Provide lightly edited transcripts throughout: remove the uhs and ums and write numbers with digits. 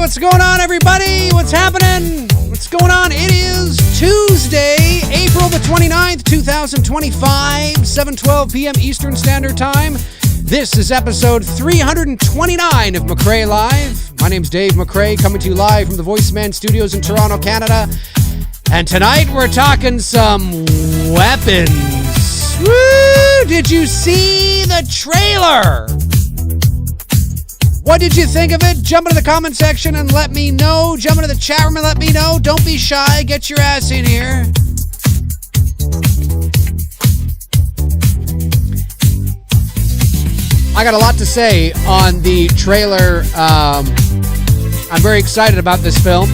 What's going on, everybody? What's happening? What's going on? It is Tuesday, April the 29th, 2025, 7:12 p.m. Eastern Standard Time. This is episode 329 of McRae Live. My name's Dave McRae, coming to you live from the Voice Man Studios in Toronto, Canada. And tonight we're talking some weapons. Woo! Did you see the trailer? What did you think of it? Jump into the comment section and let me know. Jump into the chat room and let me know. Don't be shy. Get your ass in here. I got a lot to say on the trailer. I'm very excited about this film.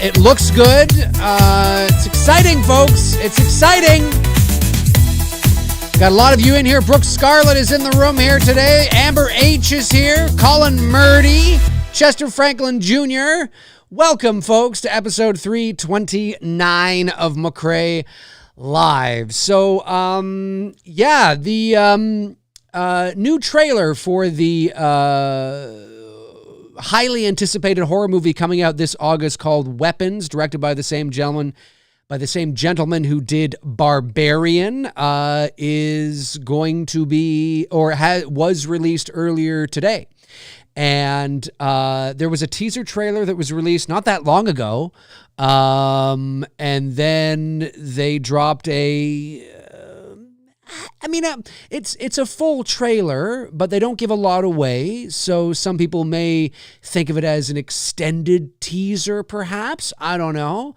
It looks good. It's exciting, folks. It's exciting. Got a lot of you in here. Brooke Scarlett is in the room here today. Amber H is here. Colin Murdy. Chester Franklin Jr. Welcome, folks, to episode 329 of McRae Live. So, the new trailer for the highly anticipated horror movie coming out this August called Weapons, directed by the same gentleman who did Barbarian, is going to be, or was released earlier today. And there was a teaser trailer that was released not that long ago. And then they dropped it's a full trailer, but they don't give a lot away. So some people may think of it as an extended teaser, perhaps. I don't know.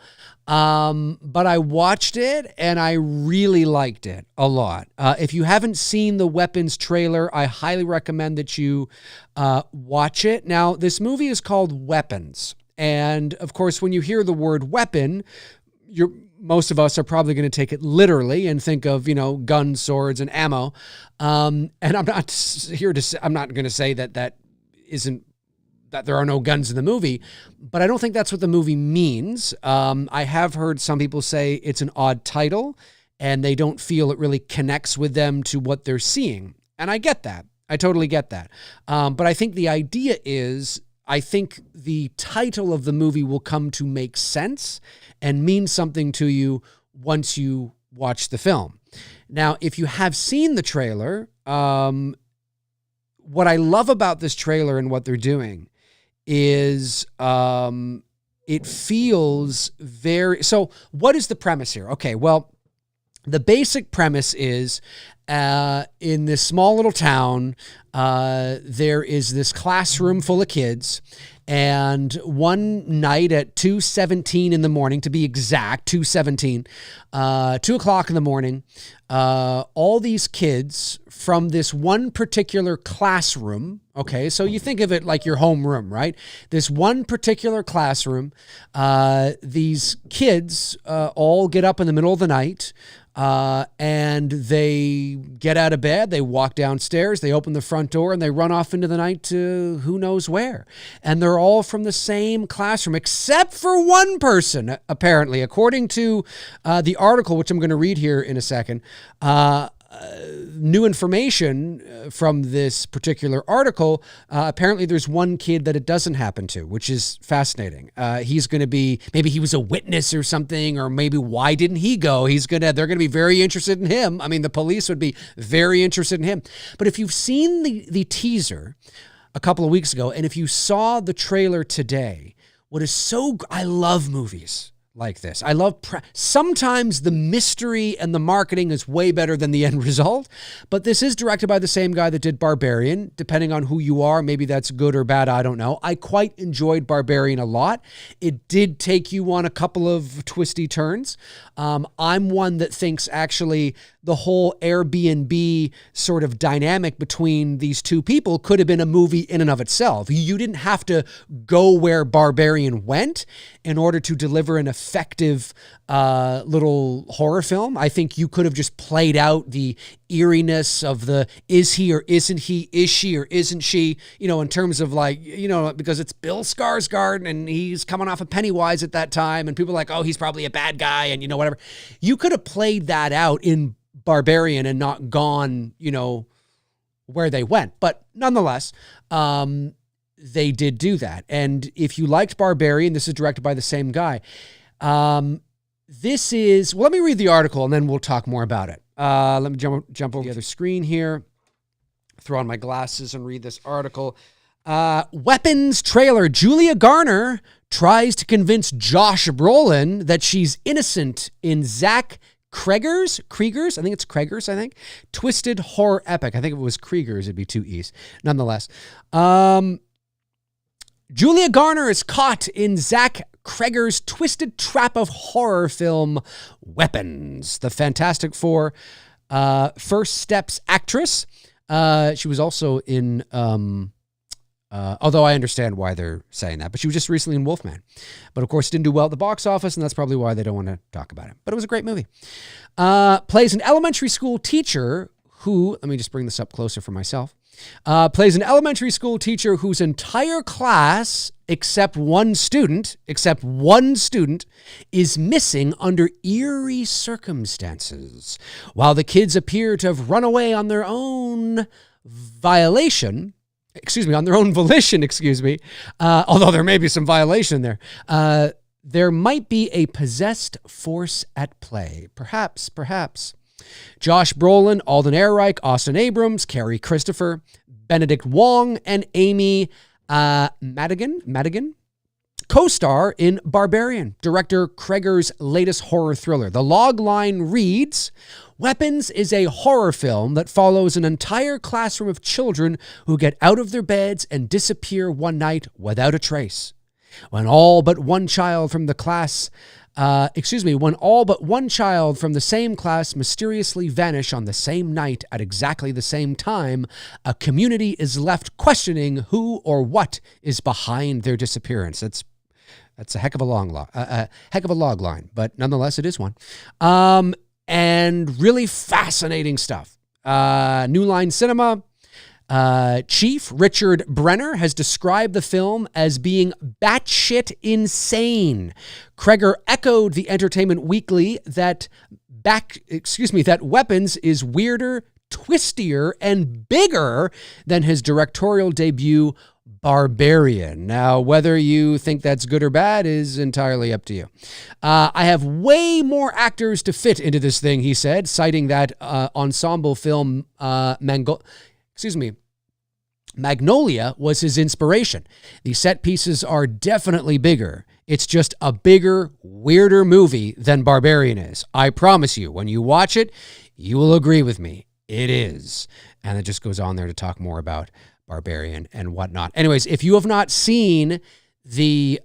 But I watched it and I really liked it a lot. If you haven't seen the Weapons trailer, I highly recommend that you watch it. Now, this movie is called Weapons. And of course, when you hear the word weapon, most of us are probably going to take it literally and think of, guns, swords, and ammo. And I'm not going to say that there are no guns in the movie, but I don't think that's what the movie means. I have heard some people say it's an odd title and they don't feel it really connects with them to what they're seeing. And I get that. I totally get that. But I think the idea is, I think the title of the movie will come to make sense and mean something to you once you watch the film. Now, if you have seen the trailer, what I love about this trailer and what they're doing is it feels very... So what is the premise here? Okay, well, the basic premise is in this small little town, there is this classroom full of kids, and one night at 2:17 in the morning, to be exact, 2:17, 2 o'clock in the morning, all these kids from this one particular classroom, okay, so you think of it like your homeroom, right? This one particular classroom, these kids all get up in the middle of the night, and they get out of bed, they walk downstairs, they open the front door, and they run off into the night to who knows where. And they're all from the same classroom, except for one person, apparently, according to the article, which I'm going to read here in a second. New information from this particular article. Apparently there's one kid that it doesn't happen to, which is fascinating. He's going to be, maybe he was a witness or something, or maybe why didn't he go? They're going to be very interested in him. I mean, the police would be very interested in him. But if you've seen the teaser a couple of weeks ago, and if you saw the trailer today, I love movies like this. I love, sometimes the mystery and the marketing is way better than the end result, but this is directed by the same guy that did Barbarian. Depending on who you are, maybe that's good or bad, I don't know. I quite enjoyed Barbarian a lot. It did take you on a couple of twisty turns. I'm one that thinks actually the whole Airbnb sort of dynamic between these two people could have been a movie in and of itself. You didn't have to go where Barbarian went in order to deliver an effective little horror film. I think you could have just played out the eeriness of the is he or isn't he, is she or isn't she, in terms of because it's Bill Skarsgård and he's coming off of Pennywise at that time and people are like, oh, he's probably a bad guy and whatever. You could have played that out in Barbarian and not gone, where they went. But nonetheless, they did do that. And if you liked Barbarian, this is directed by the same guy. This is, well, let me read the article and then we'll talk more about it. Let me jump over the other screen here, throw on my glasses and read this article. Weapons trailer. Julia Garner tries to convince Josh Brolin that she's innocent in Zach Krieger's, I think it's Krieger's, twisted horror epic. I think if it was Krieger's, it'd be two E's. Nonetheless. Julia Garner is caught in Zach Krieger's twisted trap of horror film Weapons. The Fantastic Four First Steps actress. She was also in, although I understand why they're saying that, but she was just recently in Wolfman. But of course, it didn't do well at the box office, and that's probably why they don't want to talk about it. But it was a great movie. Plays an elementary school teacher who, let me just bring this up closer for myself. Plays an elementary school teacher whose entire class, except one student, is missing under eerie circumstances. While the kids appear to have run away on their own volition, although there may be some violation there. There might be a possessed force at play. Perhaps. Josh Brolin, Alden Ehrenreich, Austin Abrams, Carrie Christopher, Benedict Wong, and Amy Madigan co-star in Barbarian, director Krieger's latest horror thriller. The log line reads, Weapons is a horror film that follows an entire classroom of children who get out of their beds and disappear one night without a trace. When all but one child from the same class mysteriously vanish on the same night at exactly the same time, a community is left questioning who or what is behind their disappearance. That's a heck of a log line, but nonetheless, it is one. And really fascinating stuff. New Line Cinema. Chief Richard Brenner has described the film as being batshit insane. Krieger echoed the Entertainment Weekly that Weapons is weirder, twistier, and bigger than his directorial debut, Barbarian. Now, whether you think that's good or bad is entirely up to you. I have way more actors to fit into this thing, he said, citing that ensemble film Magnolia was his inspiration. The set pieces are definitely bigger. It's just a bigger, weirder movie than Barbarian is. I promise you, when you watch it, you will agree with me. It is. And it just goes on there to talk more about Barbarian and whatnot. Anyways, if you have not seen the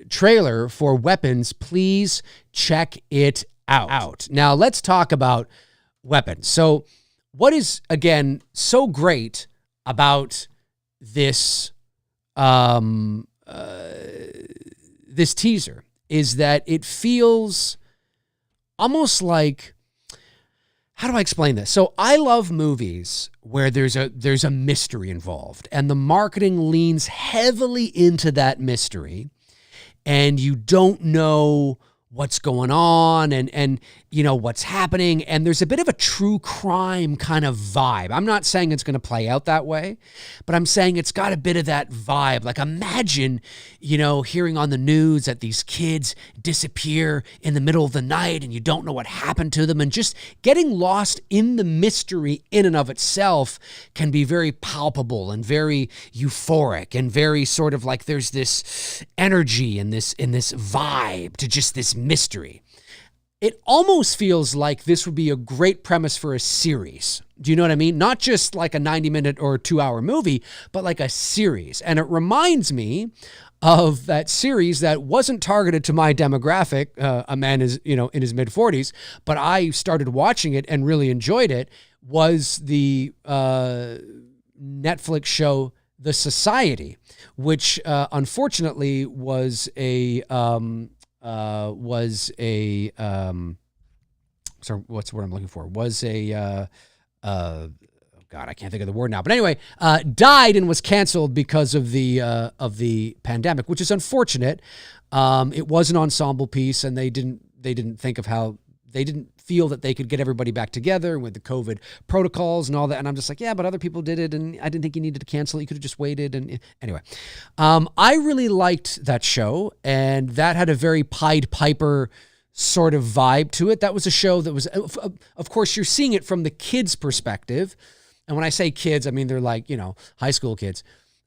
trailer for Weapons, please check it out. Now, let's talk about Weapons. So what is, again, so great about this this teaser is that it feels almost like, how do I explain this? So I love movies where there's a mystery involved, and the marketing leans heavily into that mystery, and you don't know what's going on and you know what's happening, and there's a bit of a true crime kind of vibe. I'm not saying it's going to play out that way, but I'm saying it's got a bit of that vibe. Like, imagine, hearing on the news that these kids disappear in the middle of the night and you don't know what happened to them, and just getting lost in the mystery in and of itself can be very palpable and very euphoric and very sort of like there's this energy and this vibe to just this mystery. It almost feels like this would be a great premise for a series. Do you know what I mean? Not just like a 90-minute or 2-hour movie, but like a series. And it reminds me of that series that wasn't targeted to my demographic. A man is, in his mid-40s, but I started watching it and really enjoyed it, was the Netflix show The Society, which unfortunately was a sorry, what's the word I'm looking for? God, I can't think of the word now. But anyway, died and was canceled because of the pandemic, which is unfortunate. It was an ensemble piece, and they didn't think feel that they could get everybody back together with the COVID protocols and all that. And I'm just like, yeah, but other people did it, and I didn't think you needed to cancel it. You could have just waited. And anyway, I really liked that show, and that had a very Pied Piper sort of vibe to it. That was a show that was, of course, you're seeing it from the kids' perspective. And when I say kids, I mean, they're like, high school kids.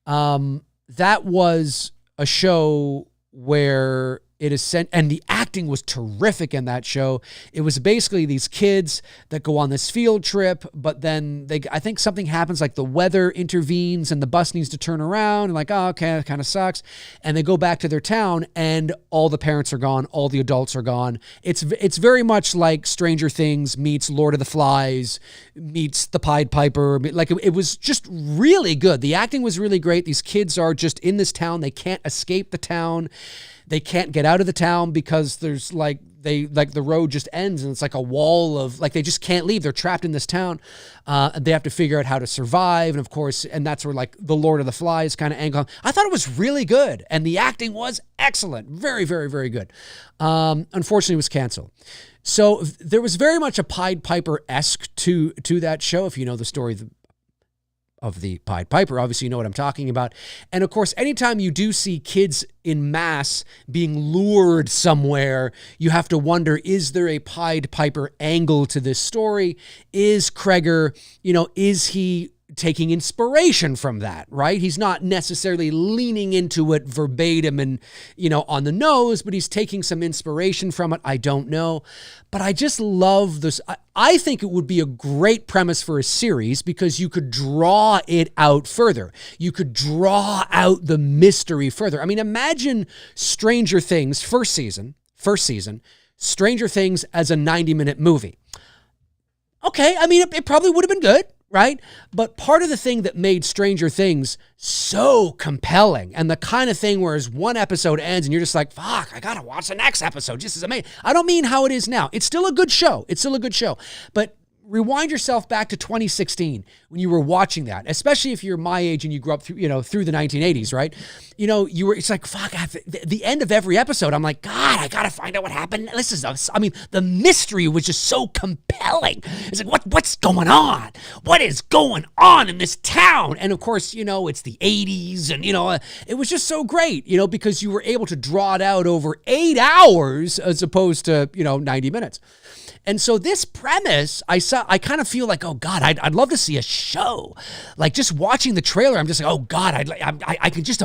That was a show where it is sent, and the acting was terrific in that show. It was basically these kids that go on this field trip, but then I think something happens, like the weather intervenes and the bus needs to turn around, and like, oh, okay, that kind of sucks. And they go back to their town, and all the parents are gone, all the adults are gone. It's very much like Stranger Things meets Lord of the Flies meets the Pied Piper. Like it was just really good. The acting was really great. These kids are just in this town. They can't escape the town. They can't get out of the town because there's the road just ends, and it's like a wall of, like, they just can't leave. They're trapped in this town. And they have to figure out how to survive. And of course, and that's where like the Lord of the Flies kind of angle. I thought it was really good, and the acting was excellent. Very, very, very good. Unfortunately, it was canceled. So there was very much a Pied Piper-esque to that show. If you know the story of the Pied Piper, obviously you know what I'm talking about. And of course, anytime you do see kids in mass being lured somewhere, you have to wonder, is there a Pied Piper angle to this story? Is Kreger, is he taking inspiration from that, right? He's not necessarily leaning into it verbatim and, on the nose, but he's taking some inspiration from it. I don't know. But I just love this. I think it would be a great premise for a series because you could draw it out further. You could draw out the mystery further. I mean, imagine Stranger Things, first season, Stranger Things as a 90-minute movie. Okay, I mean, it probably would have been good, right? But part of the thing that made Stranger Things so compelling, and the kind of thing where one episode ends and you're just like, fuck, I gotta watch the next episode. This is amazing. I don't mean how it is now. It's still a good show. But rewind yourself back to 2016 when you were watching that, especially if you're my age and you grew up through the 1980s, right? It's like, fuck, the end of every episode, I'm like, God, I gotta find out what happened. The mystery was just so compelling. It's like, what's going on? What is going on in this town? And of course, it's the 80s, and, it was just so great, because you were able to draw it out over 8 hours as opposed to, 90 minutes. And so this premise, I kind of feel like, oh God, I'd love to see a show. Like just watching the trailer, I'm just like, oh God, I can just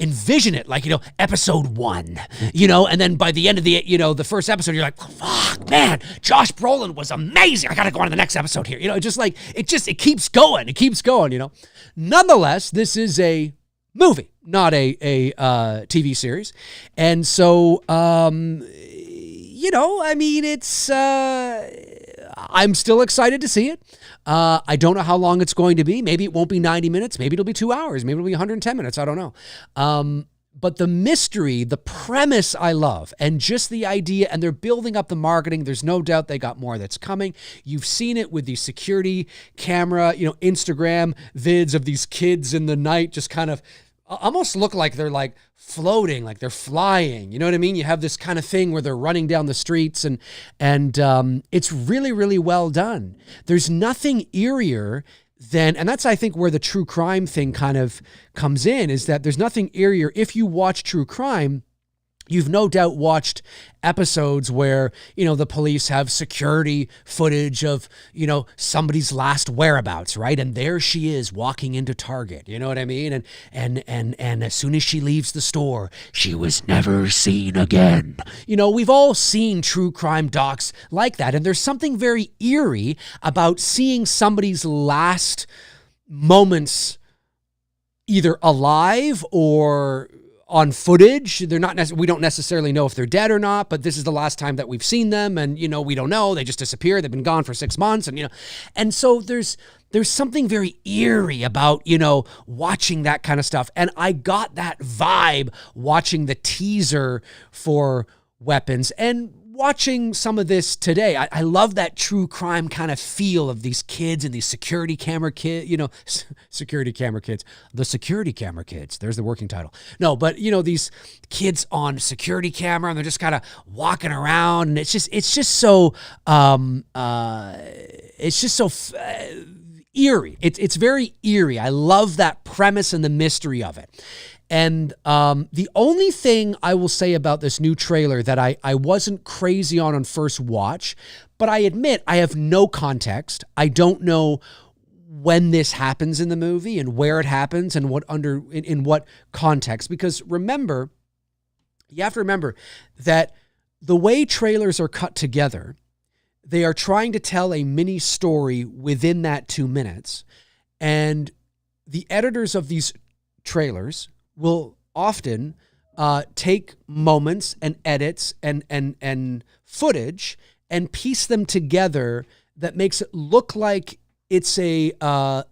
envision it, like, episode 1, and then by the end of the first episode, you're like, fuck, man, Josh Brolin was amazing. I got to go on to the next episode here. It keeps going, Nonetheless, this is a movie, not a TV series. And so, I'm still excited to see it. I don't know how long it's going to be. Maybe it won't be 90 minutes. Maybe it'll be 2 hours. Maybe it'll be 110 minutes. I don't know. But the mystery, the premise I love, and just the idea, and they're building up the marketing. There's no doubt they got more that's coming. You've seen it with the security camera, Instagram vids of these kids in the night just kind of almost look like they're like floating, like they're flying. You know what I mean? You have this kind of thing where they're running down the streets, and it's really, really well done. There's nothing eerier than, and that's, I think, where the true crime thing kind of comes in, is that there's nothing eerier. If you watch true crime, you've no doubt watched episodes where, the police have security footage of, somebody's last whereabouts, right? And there she is walking into Target, you know what I mean? And as soon as she leaves the store, she was never seen again. We've all seen true crime docs like that. And there's something very eerie about seeing somebody's last moments either alive or on footage. They're not we don't necessarily know if they're dead or not, but this is the last time that we've seen them, and we don't know. They just disappeared. They've been gone for 6 months, and so there's something very eerie about watching that kind of stuff. And I got that vibe watching the teaser for Weapons. And watching some of this today, I love that true crime kind of feel of these kids and these security camera kids, security camera kids, the security camera kids. There's the working title. No, but these kids on security camera and they're just kind of walking around and it's just so eerie. It's very eerie. I love that premise and the mystery of it. And the only thing I will say about this new trailer that I wasn't crazy on first watch, but I admit I have no context. I don't know when this happens in the movie and where it happens and in what context. Because you have to remember that the way trailers are cut together, they are trying to tell a mini story within that 2 minutes. And the editors of these trailers will often take moments and edits and footage and piece them together that makes it look like it's a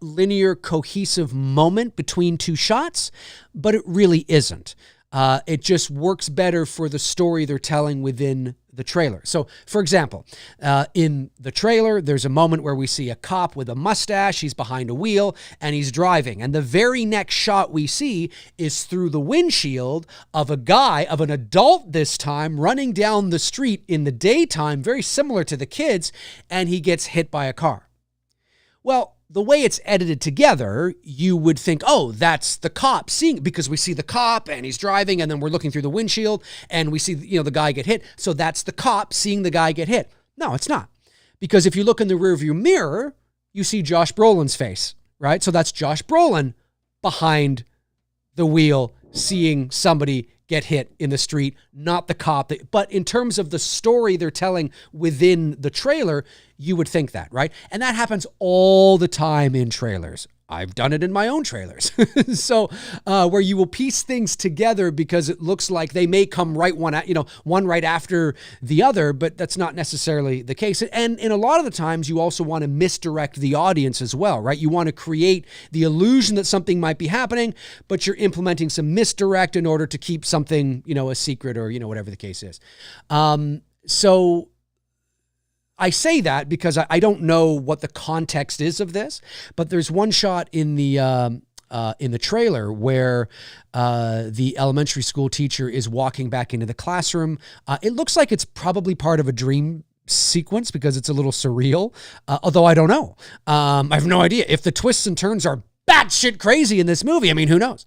linear, cohesive moment between two shots, but it really isn't. It just works better for the story they're telling within the trailer. So, for example, in the trailer, there's a moment where we see a cop with a mustache. He's behind a wheel and he's driving. And the very next shot we see is through the windshield of an adult this time, running down the street in the daytime, very similar to the kids, and he gets hit by a car. Well, the way it's edited together, you would think, oh, that's the cop seeing, because we see the cop and he's driving and then we're looking through the windshield and we see, the guy get hit. So that's the cop seeing the guy get hit. No, it's not. Because if you look in the rearview mirror, you see Josh Brolin's face, right? So that's Josh Brolin behind the wheel seeing somebody get hit in the street, not the cop. But in terms of the story they're telling within the trailer, you would think that, right? And that happens all the time in trailers. I've done it in my own trailers. So where you will piece things together because it looks like they may come one right after the other, but that's not necessarily the case. And in a lot of the times, you also want to misdirect the audience as well, right? You want to create the illusion that something might be happening, but you're implementing some misdirect in order to keep something, a secret or, whatever the case is. So I say that because I don't know what the context is of this, but there's one shot in the trailer where the elementary school teacher is walking back into the classroom. It looks like it's probably part of a dream sequence because it's a little surreal, although I don't know. I have no idea if the twists and turns are batshit crazy in this movie. I mean, who knows?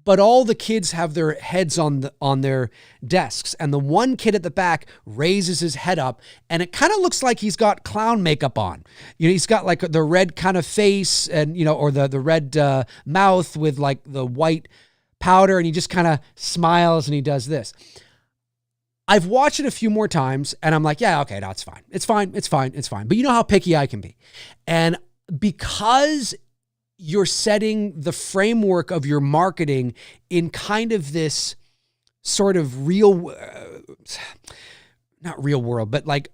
But all the kids have their heads on their desks. And the one kid at the back raises his head up and it kind of looks like he's got clown makeup on. He's got like the red kind of face and, or the red mouth with like the white powder. And he just kind of smiles and he does this. I've watched it a few more times and I'm like, yeah, okay, no, it's fine. It's fine. It's fine. It's fine. But you know how picky I can be. And because you're setting the framework of your marketing in kind of this sort of not real world, but like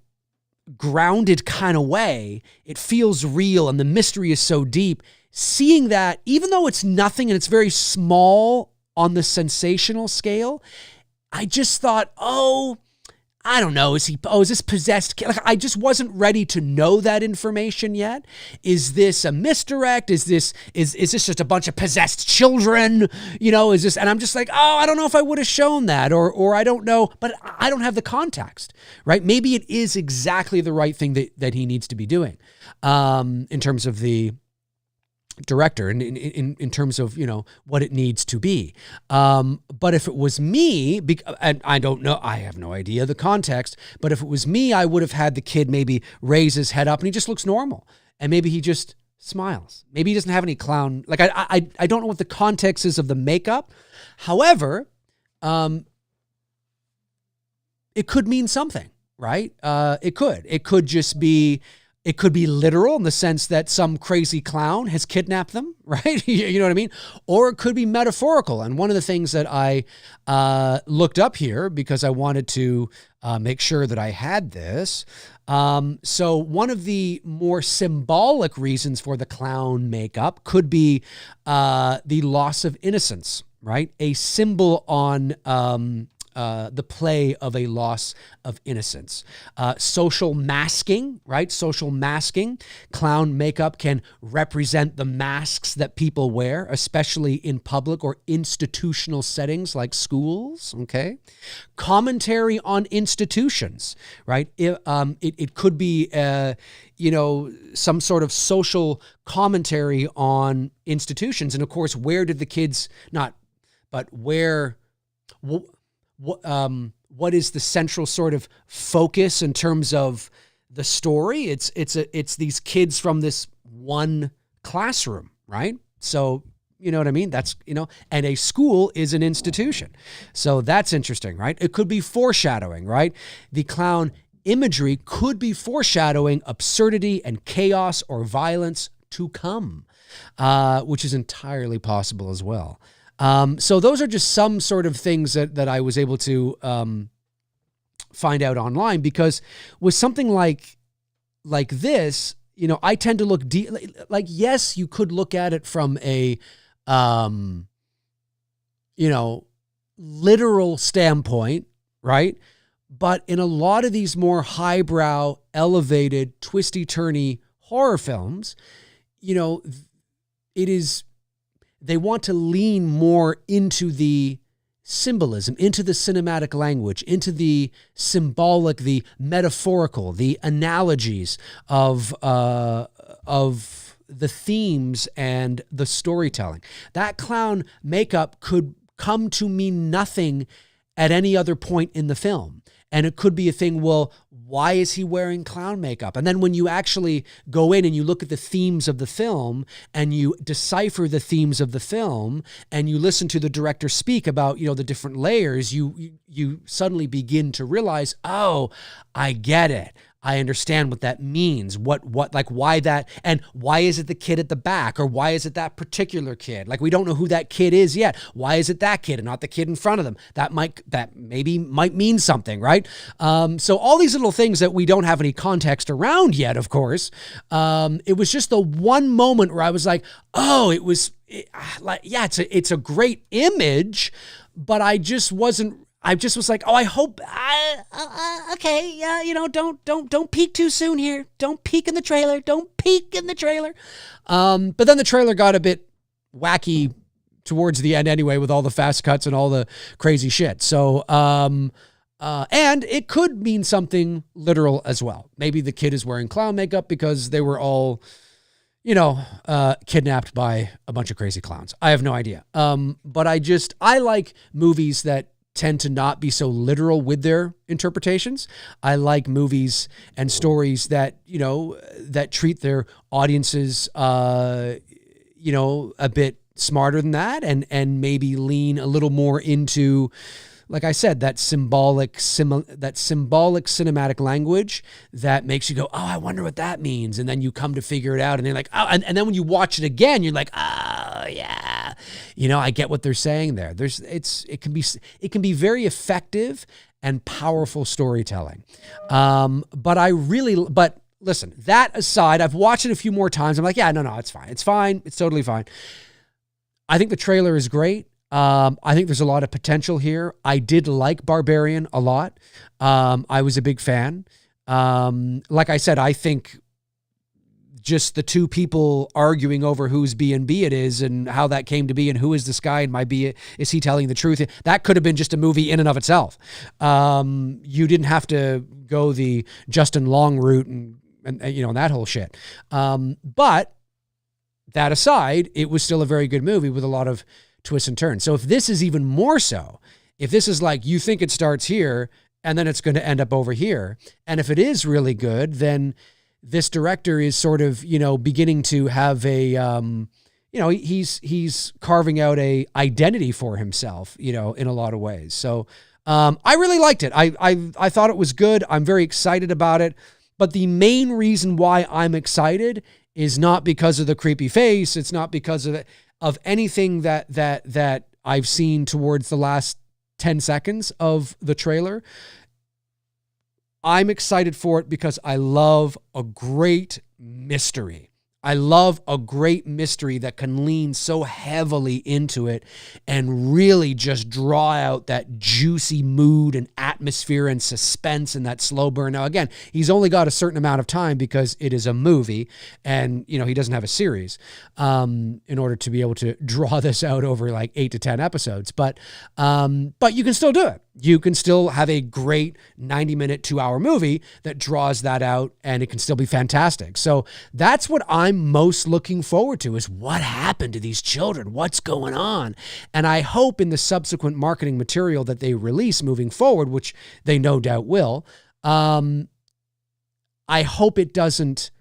grounded kind of way. It feels real and the mystery is so deep. Seeing that, even though it's nothing and it's very small on the sensational scale, I just thought, I don't know. Is this possessed? Like, I just wasn't ready to know that information yet. Is this a misdirect? Is this just a bunch of possessed children? Is this, and I'm just like, I don't know if I would have shown that or I don't know, but I don't have the context, right? Maybe it is exactly the right thing that he needs to be doing, in terms of the director and in terms of, what it needs to be. But if it was me, and I don't know, I have no idea the context, but if it was me, I would have had the kid maybe raise his head up and he just looks normal. And maybe he just smiles. Maybe he doesn't have any clown. Like, I don't know what the context is of the makeup. However, it could mean something, right? It could just be, it could be literal in the sense that some crazy clown has kidnapped them, right? You know what I mean? Or it could be metaphorical. And one of the things that I looked up here because I wanted to make sure that I had this. So one of the more symbolic reasons for the clown makeup could be the loss of innocence, right? A symbol on the play of a loss of innocence. Social masking, right? Social masking. Clown makeup can represent the masks that people wear, especially in public or institutional settings like schools, okay? Commentary on institutions, right? It could be, some sort of social commentary on institutions. And of course, where did the kids what is the central sort of focus in terms of the story? It's these kids from this one classroom, right? So, you know what I mean? That's, and a school is an institution. So that's interesting, right? It could be foreshadowing, right? The clown imagery could be foreshadowing absurdity and chaos or violence to come, which is entirely possible as well. So those are just some sort of things that I was able to find out online, because with something like this, I tend to look deep. Like, yes, you could look at it from a literal standpoint, right? But in a lot of these more highbrow, elevated, twisty-turny horror films, they want to lean more into the symbolism, into the cinematic language, into the symbolic, the metaphorical, the analogies of the themes and the storytelling. That clown makeup could come to mean nothing at any other point in the film. And it could be a thing, well, why is he wearing clown makeup? And then when you actually go in and you look at the themes of the film and you decipher the themes of the film and you listen to the director speak about, the different layers, you suddenly begin to realize, oh, I get it. I understand what that means. Why that, and why is it the kid at the back, or why is it that particular kid? Like, we don't know who that kid is yet. Why is it that kid and not the kid in front of them? That maybe might mean something, right? So all these little things that we don't have any context around yet, of course. It was just the one moment where I was like, oh, it's a great image, but I just was like, oh, I hope, okay, yeah, don't peek too soon here. Don't peek in the trailer. Don't peek in the trailer. But then the trailer got a bit wacky towards the end anyway, with all the fast cuts and all the crazy shit. So, and it could mean something literal as well. Maybe the kid is wearing clown makeup because they were all, kidnapped by a bunch of crazy clowns. I have no idea. But I like movies that tend to not be so literal with their interpretations. I like movies and stories that, that treat their audiences, a bit smarter than that, and maybe lean a little more into, like I said, that symbolic cinematic language that makes you go, oh, I wonder what that means. And then you come to figure it out, and they're like, oh, and then when you watch it again, you're like, oh yeah, I get what they're saying there. It can be very effective and powerful storytelling. But listen, that aside, I've watched it a few more times. I'm like, yeah, no, it's fine. It's fine. It's totally fine. I think the trailer is great. I think there's a lot of potential here. I did like Barbarian a lot. I was a big fan. Like I said, I think just the two people arguing over whose B&B it is and how that came to be and who is this guy and my B, is he telling the truth? That could have been just a movie in and of itself. You didn't have to go the Justin Long route and that whole shit. But that aside, it was still a very good movie with a lot of twists and turns. So if this is even more so, if this is like, you think it starts here and then it's going to end up over here, and if it is really good, then this director is sort of, beginning to have a, he's carving out a identity for himself, in a lot of ways. So I really liked it. I thought it was good. I'm very excited about it. But the main reason why I'm excited is not because of the creepy face. It's not because of anything that I've seen towards the last 10 seconds of the trailer. I'm excited for it because I love a great mystery. I love a great mystery that can lean so heavily into it and really just draw out that juicy mood and atmosphere and suspense and that slow burn. Now, again, he's only got a certain amount of time because it is a movie and, you know, he doesn't have a series in order to be able to draw this out over like 8 to 10 episodes. But you can still do it. You can still have a great 90-minute, 2-hour movie that draws that out, and it can still be fantastic. So that's what I'm most looking forward to, is what happened to these children? What's going on? And I hope in the subsequent marketing material that they release moving forward, which they no doubt will, I hope it doesn't,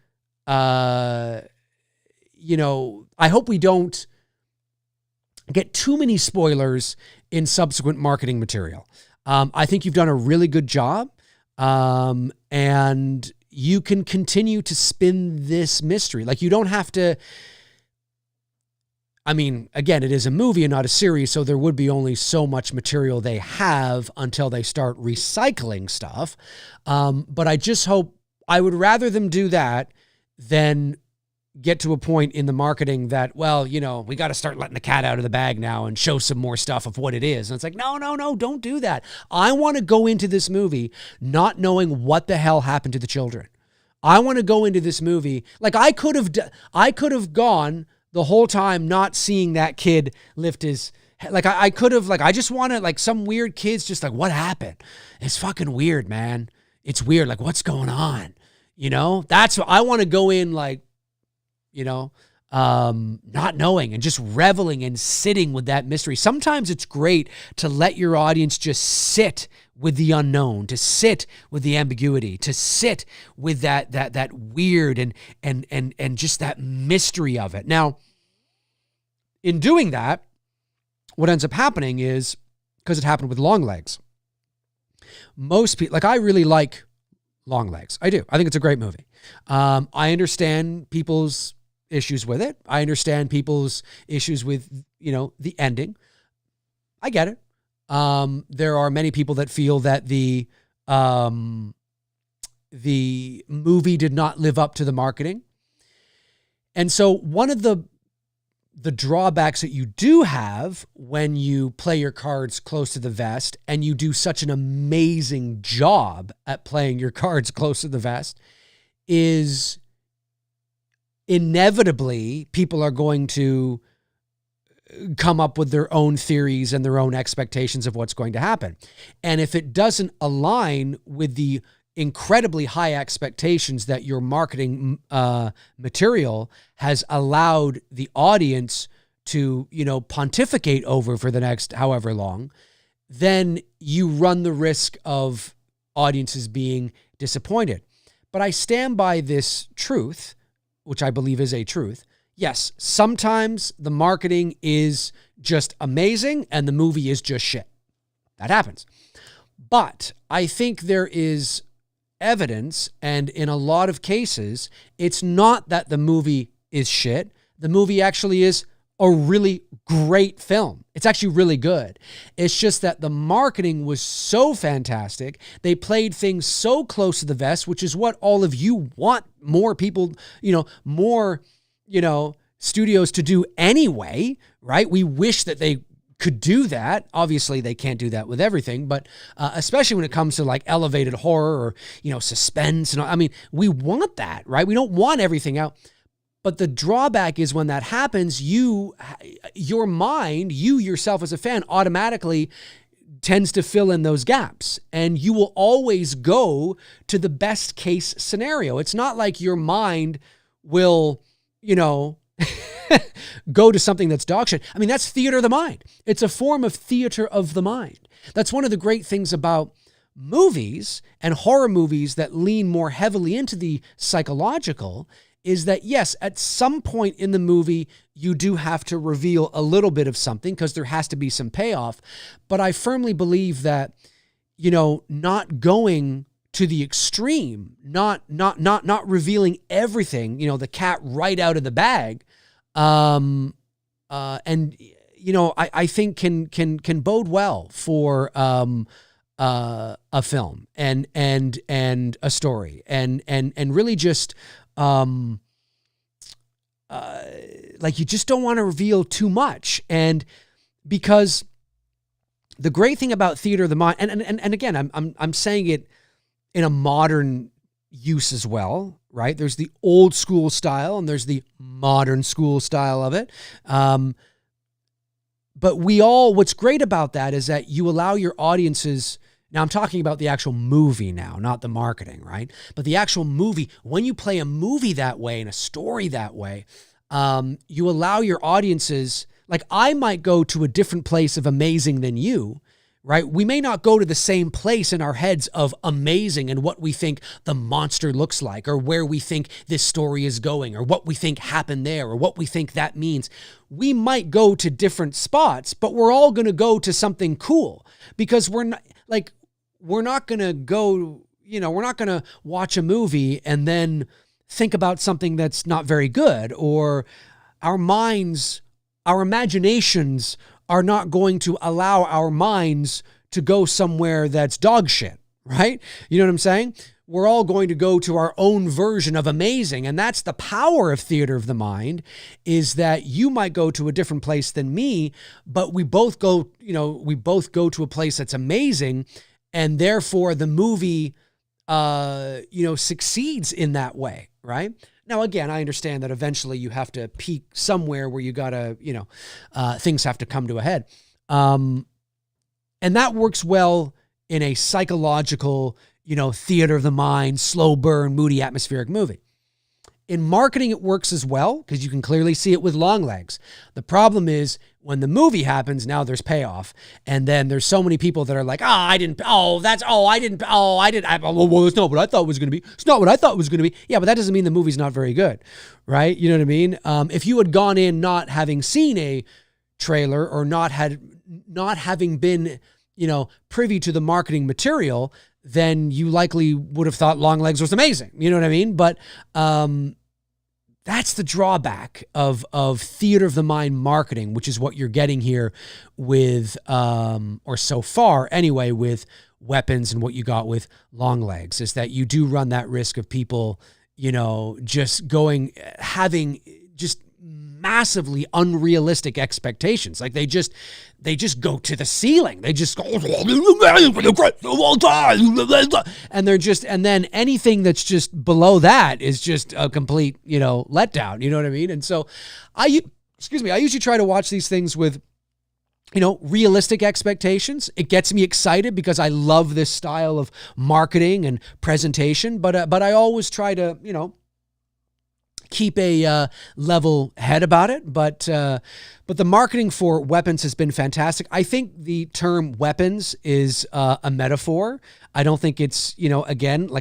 I hope we don't get too many spoilers in subsequent marketing material. I think you've done a really good job, and you can continue to spin this mystery. Like, you don't have to, I mean, again, it is a movie and not a series, so there would be only so much material they have until they start recycling stuff. But I just hope, I would rather them do that than get to a point in the marketing that, well, you know, we got to start letting the cat out of the bag now and show some more stuff of what it is. And it's like, no, don't do that. I want to go into this movie not knowing what the hell happened to the children. I want to go into this movie like I could have gone the whole time not seeing that kid lift his, like I could have, like, I just wanted, like, some weird kids just like, what happened? It's fucking weird, man. It's weird. Like, what's going on? You know, that's what I want to go in, like, you know, not knowing and just reveling and sitting with that mystery. Sometimes it's great to let your audience just sit with the unknown, to sit with the ambiguity, to sit with that weird and just that mystery of it. Now, in doing that, what ends up happening is, because it happened with Longlegs, most people, like, I really like Longlegs. I do. I think it's a great movie. I understand people's issues with it. I understand people's issues with, you know, the ending. I get it. There are many people that feel that the movie did not live up to the marketing. And so one of the drawbacks that you do have when you play your cards close to the vest, and you do such an amazing job at playing your cards close to the vest, is inevitably people are going to come up with their own theories and their own expectations of what's going to happen. And if it doesn't align with the incredibly high expectations that your marketing material has allowed the audience to, you know, pontificate over for the next however long, then you run the risk of audiences being disappointed. But I stand by this truth, which I believe is a truth. Yes, sometimes the marketing is just amazing and the movie is just shit. That happens. But I think there is evidence, and in a lot of cases, it's not that the movie is shit. The movie actually is a really great film. It's actually really good. It's just that the marketing was so fantastic. They played things so close to the vest, which is what all of you want more people, more studios to do anyway, right? We wish that they could do that. Obviously, they can't do that with everything, but especially when it comes to like elevated horror or, suspense. And we want that, right? We don't want everything out. But the drawback is when that happens, your mind, you yourself as a fan, automatically tends to fill in those gaps. And you will always go to the best case scenario. It's not like your mind will, go to something that's dog shit. That's theater of the mind. It's a form of theater of the mind. That's one of the great things about movies and horror movies that lean more heavily into the psychological, is that, yes, at some point in the movie, you do have to reveal a little bit of something because there has to be some payoff. But I firmly believe that, not going to the extreme, not revealing everything, the cat right out of the bag, I think can bode well for a film and a story and really just like you just don't want to reveal too much. And because the great thing about theater of the mind, and again, I'm saying it in a modern use as well, right? There's the old school style and there's the modern school style of it. But what's great about that is that you allow your audiences. Now I'm talking about the actual movie now, not the marketing, right? But the actual movie, when you play a movie that way and a story that way, you allow your audiences, like I might go to a different place of amazing than you, right? We may not go to the same place in our heads of amazing and what we think the monster looks like, or where we think this story is going, or what we think happened there, or what we think that means. We might go to different spots, but we're all going to go to something cool, because we're not going to go, we're not going to watch a movie and then think about something that's not very good, or our imaginations are not going to allow our minds to go somewhere that's dog shit, right? You know what I'm saying? We're all going to go to our own version of amazing. And that's the power of theater of the mind, is that you might go to a different place than me, but we both go to a place that's amazing. And therefore the movie, succeeds in that way, right? Now, again, I understand that eventually you have to peak somewhere where you gotta, things have to come to a head. And that works well in a psychological, theater of the mind, slow burn, moody, atmospheric movie. In marketing, it works as well, because you can clearly see it with Longlegs. The problem is when the movie happens, now there's payoff. And then there's so many people that are like, that's not what I thought it was going to be. It's not what I thought it was going to be. Yeah, but that doesn't mean the movie's not very good, right? You know what I mean? If you had gone in not having seen a trailer, or not having been, privy to the marketing material, then you likely would have thought Longlegs was amazing. You know what I mean? But that's the drawback of theater of the mind marketing, which is what you're getting here with, or so far anyway, with Weapons and what you got with Longlegs, is that you do run that risk of people, having massively unrealistic expectations. Like they just go to the ceiling. They just go, and then anything that's just below that is just a complete, letdown. You know what I mean? And so I usually try to watch these things with, realistic expectations. It gets me excited because I love this style of marketing and presentation, but I always try to, keep a level head about it. But the marketing for Weapons has been fantastic. I think the term weapons is a metaphor. I don't think it's, again,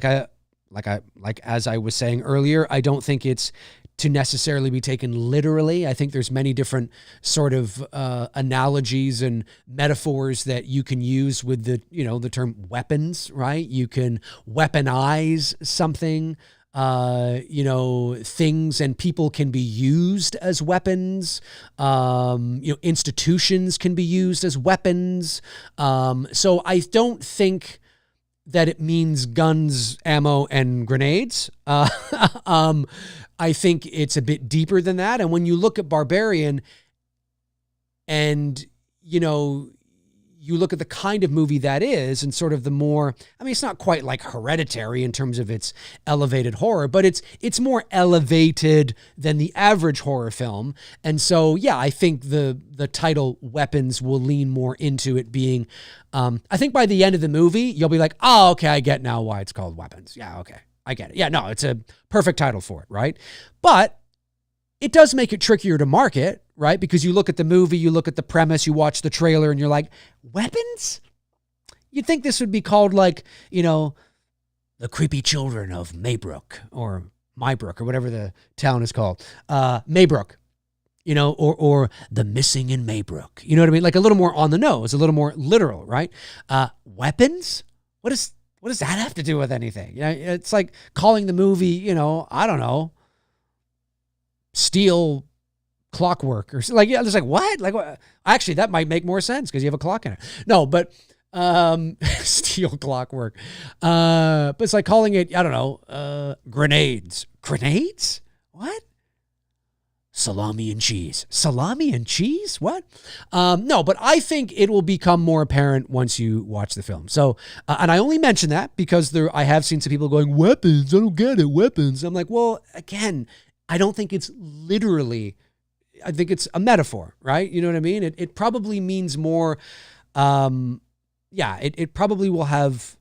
as I was saying earlier, I don't think it's to necessarily be taken literally. I think there's many different sort of analogies and metaphors that you can use with the term weapons, right? You can weaponize something. Things and people can be used as weapons. Institutions can be used as weapons. So I don't think that it means guns, ammo, and grenades. I think it's a bit deeper than that. And when you look at Barbarian and, you look at the kind of movie that is, and sort of the more, it's not quite like Hereditary in terms of its elevated horror, but it's more elevated than the average horror film. And so, yeah, I think the title Weapons will lean more into it being, I think by the end of the movie, you'll be like, oh, okay, I get now why it's called Weapons. Yeah, okay, I get it. Yeah, no, it's a perfect title for it, right? But it does make it trickier to market, right? Because you look at the movie, you look at the premise, you watch the trailer, and you're like, weapons? You'd think this would be called like, The Creepy Children of Maybrook, or Mybrook, or whatever the town is called. Maybrook, or The Missing in Maybrook. You know what I mean? Like a little more on the nose, a little more literal, right? Weapons? What does that have to do with anything? It's like calling the movie, I don't know, Steel Clockwork, or like, yeah, it's like, what? Like, what? Actually, that might make more sense because you have a clock in it. No, but Steel Clockwork. But it's like calling it, I don't know, grenades. Grenades? What? salami and cheese. Salami and cheese? What? No, but I think it will become more apparent once you watch the film. So, and I only mention that because I have seen some people going, weapons, I don't get it, weapons. I'm like, well, again, I don't think it's literally, I think it's a metaphor, right? You know what I mean? It probably means more, it probably will have,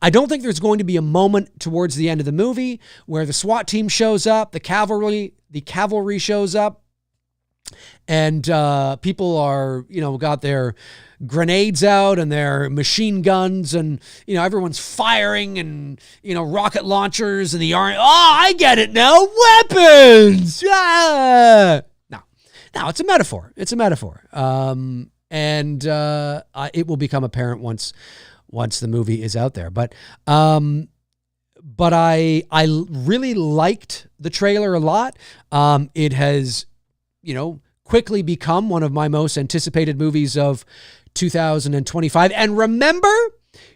I don't think there's going to be a moment towards the end of the movie where the SWAT team shows up, the cavalry shows up, and people are, got their grenades out and their machine guns, and everyone's firing, and rocket launchers, and the army. Oh, I get it now. Weapons. Yeah. No, it's a metaphor. It's a metaphor. And it will become apparent once the movie is out there. But I really liked the trailer a lot. It has, quickly become one of my most anticipated movies of 2025. And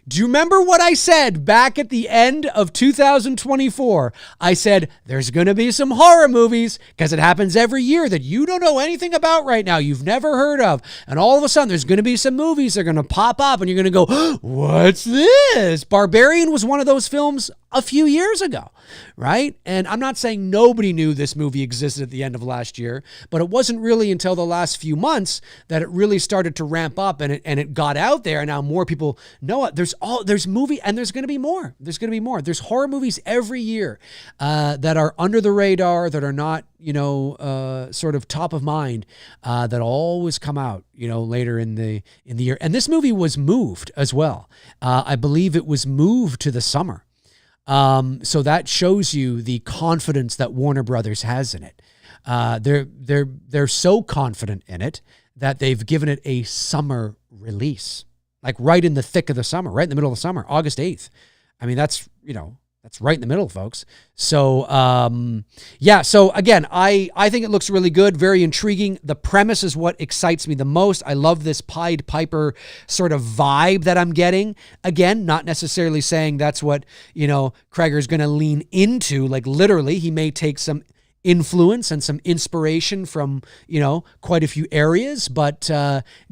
do you remember what I said back at the end of 2024? I said, there's going to be some horror movies because it happens every year that you don't know anything about right now. You've never heard of. And all of a sudden, there's going to be some movies that are going to pop up and you're going to go, what's this? Barbarian was one of those films a few years ago, right? And I'm not saying nobody knew this movie existed at the end of last year, but it wasn't really until the last few months that it really started to ramp up and it got out there. And now more people know it. There's movie, and there's going to be more. There's going to be more. There's horror movies every year that are under the radar, that are not, sort of top of mind, that always come out, later in the year. And this movie was moved as well. I believe it was moved to the summer. So that shows you the confidence that Warner Brothers has in it. They're so confident in it that they've given it a summer release, like right in the thick of the summer, right in the middle of the summer, August 8th. I mean, that's right in the middle, folks. So, so again, I think it looks really good, very intriguing. The premise is what excites me the most. I love this Pied Piper sort of vibe that I'm getting. Again, not necessarily saying that's what, Krager's going to lean into. Like literally, he may take some influence and some inspiration from, quite a few areas, but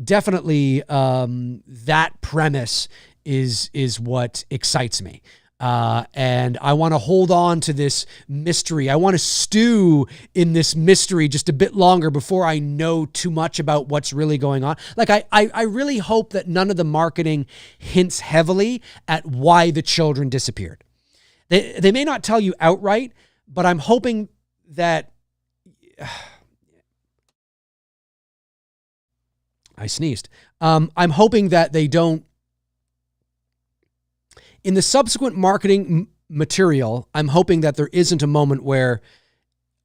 definitely that premise is what excites me. And I want to hold on to this mystery. I want to stew in this mystery just a bit longer before I know too much about what's really going on. Like I really hope that none of the marketing hints heavily at why the children disappeared. They may not tell you outright, but I'm hoping that I sneezed. I'm hoping that they don't. In the subsequent marketing material, I'm hoping that there isn't a moment where,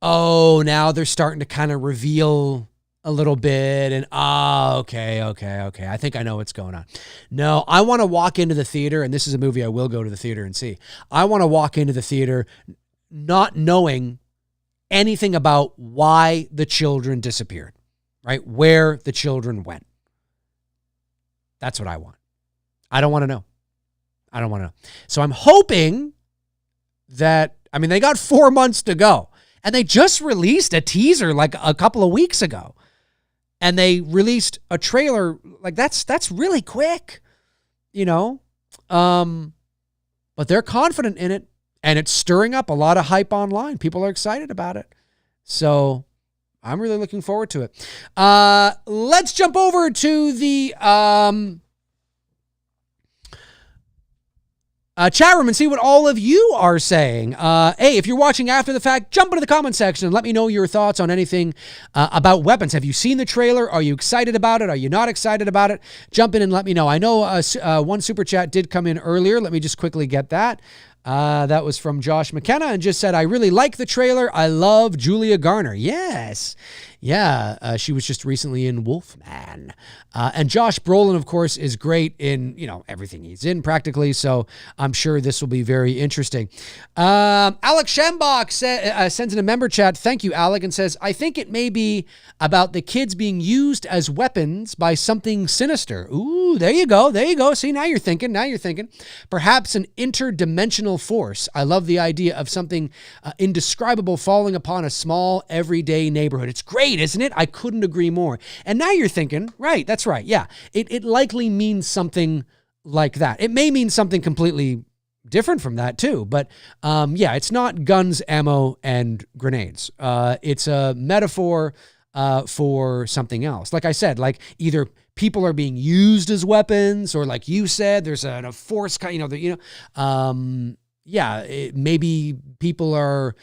now they're starting to kind of reveal a little bit and, okay. I think I know what's going on. No, I want to walk into the theater, and this is a movie I will go to the theater and see. I want to walk into the theater not knowing anything about why the children disappeared, right? Where the children went. That's what I want. I don't want to know. So I'm hoping that, they got 4 months to go, and they just released a teaser like a couple of weeks ago, and they released a trailer. Like that's really quick, but they're confident in it, and it's stirring up a lot of hype online. People are excited about it. So I'm really looking forward to it. Let's jump over to the, chat room and see what all of you are saying. Hey, if you're watching after the fact, jump into the comment section and let me know your thoughts on anything about weapons. Have you seen the trailer? Are you excited about it? Are you not excited about it? Jump in and let me know. I know one super chat did come in earlier. Let me just quickly get that. That was from Josh McKenna and just said, I really like the trailer. I love Julia Garner. Yes. Yeah. She was just recently in Wolfman. And Josh Brolin, of course, is great in, everything he's in practically. So I'm sure this will be very interesting. Alex Schambach sends in a member chat. Thank you, Alec, and says, I think it may be about the kids being used as weapons by something sinister. Ooh, Ooh, there you go. There you go. See, now you're thinking. Now you're thinking. Perhaps an interdimensional force. I love the idea of something indescribable falling upon a small, everyday neighborhood. It's great, isn't it? I couldn't agree more. And now you're thinking, right, that's right. Yeah, it likely means something like that. It may mean something completely different from that too, but yeah, it's not guns, ammo, and grenades. It's a metaphor for something else. Like I said, like either people are being used as weapons, or like you said, there's a force, maybe people are,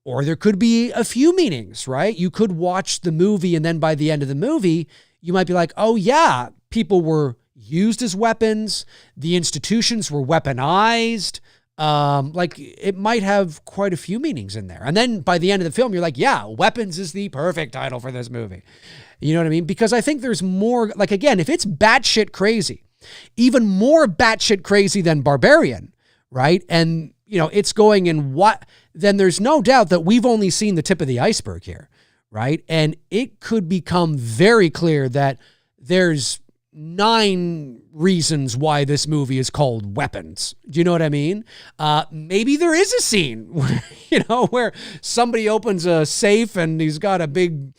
or there could be a few meanings, right? You could watch the movie and then by the end of the movie, you might be like, oh yeah, people were used as weapons. The institutions were weaponized. Like it might have quite a few meanings in there. And then by the end of the film, you're like, yeah, weapons is the perfect title for this movie. You know what I mean? Because I think there's more, like, again, if it's batshit crazy, even more batshit crazy than Barbarian, right? And, it's going in what, then there's no doubt that we've only seen the tip of the iceberg here, right? And it could become very clear that there's 9 reasons why this movie is called Weapons. Do you know what I mean? Maybe there is a scene where, where somebody opens a safe and he's got a big,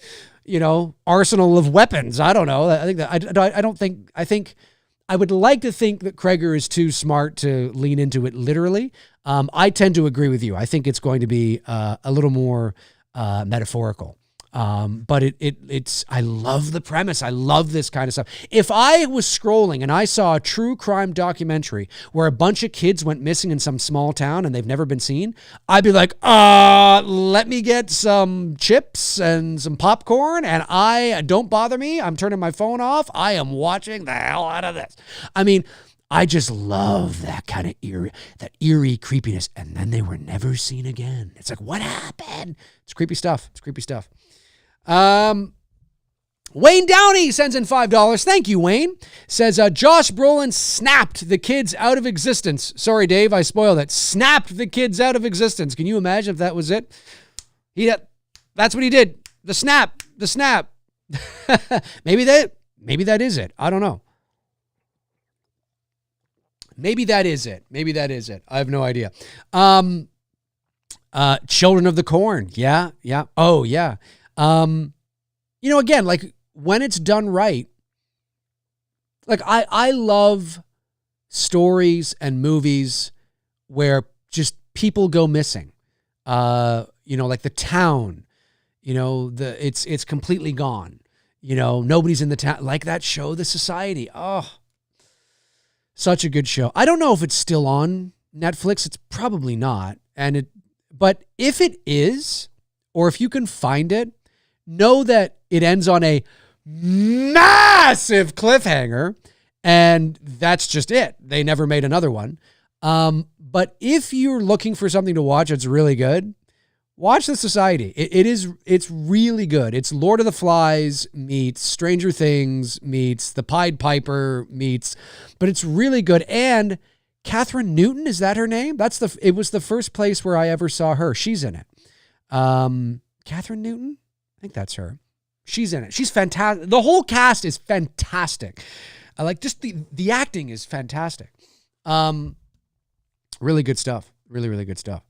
arsenal of weapons. I don't know. I think I would like to think that Kreger is too smart to lean into it literally. I tend to agree with you. I think it's going to be a little more metaphorical. But it's, I love the premise. I love this kind of stuff. If I was scrolling and I saw a true crime documentary where a bunch of kids went missing in some small town and they've never been seen, I'd be like, let me get some chips and some popcorn and don't bother me. I'm turning my phone off. I am watching the hell out of this. I mean, I just love that kind of eerie creepiness. And then they were never seen again. It's like, what happened? It's creepy stuff. Wayne Downey sends in $5. Thank you, Wayne. Says, Josh Brolin snapped the kids out of existence. Sorry, Dave, I spoiled it. Snapped the kids out of existence. Can you imagine if that was it? That's what he did. The snap. Maybe that is it. I don't know. Maybe that is it. I have no idea. Children of the Corn. Yeah. Oh, yeah. Again, like when it's done right, like I love stories and movies where just people go missing. Like the town, it's completely gone. Nobody's in the town, like that show, The Society. Oh, such a good show. I don't know if it's still on Netflix. It's probably not. But if it is, or if you can find it, know that it ends on a massive cliffhanger, and that's just it. They never made another one. But if you're looking for something to watch that's really good, watch The Society. It's really good. It's Lord of the Flies meets Stranger Things meets The Pied Piper but it's really good. And Catherine Newton, is that her name? It was the first place where I ever saw her. She's in it. Catherine Newton? I think that's her. She's in it. She's fantastic. The whole cast is fantastic. I like just the acting is fantastic. Really good stuff. Really, really good stuff.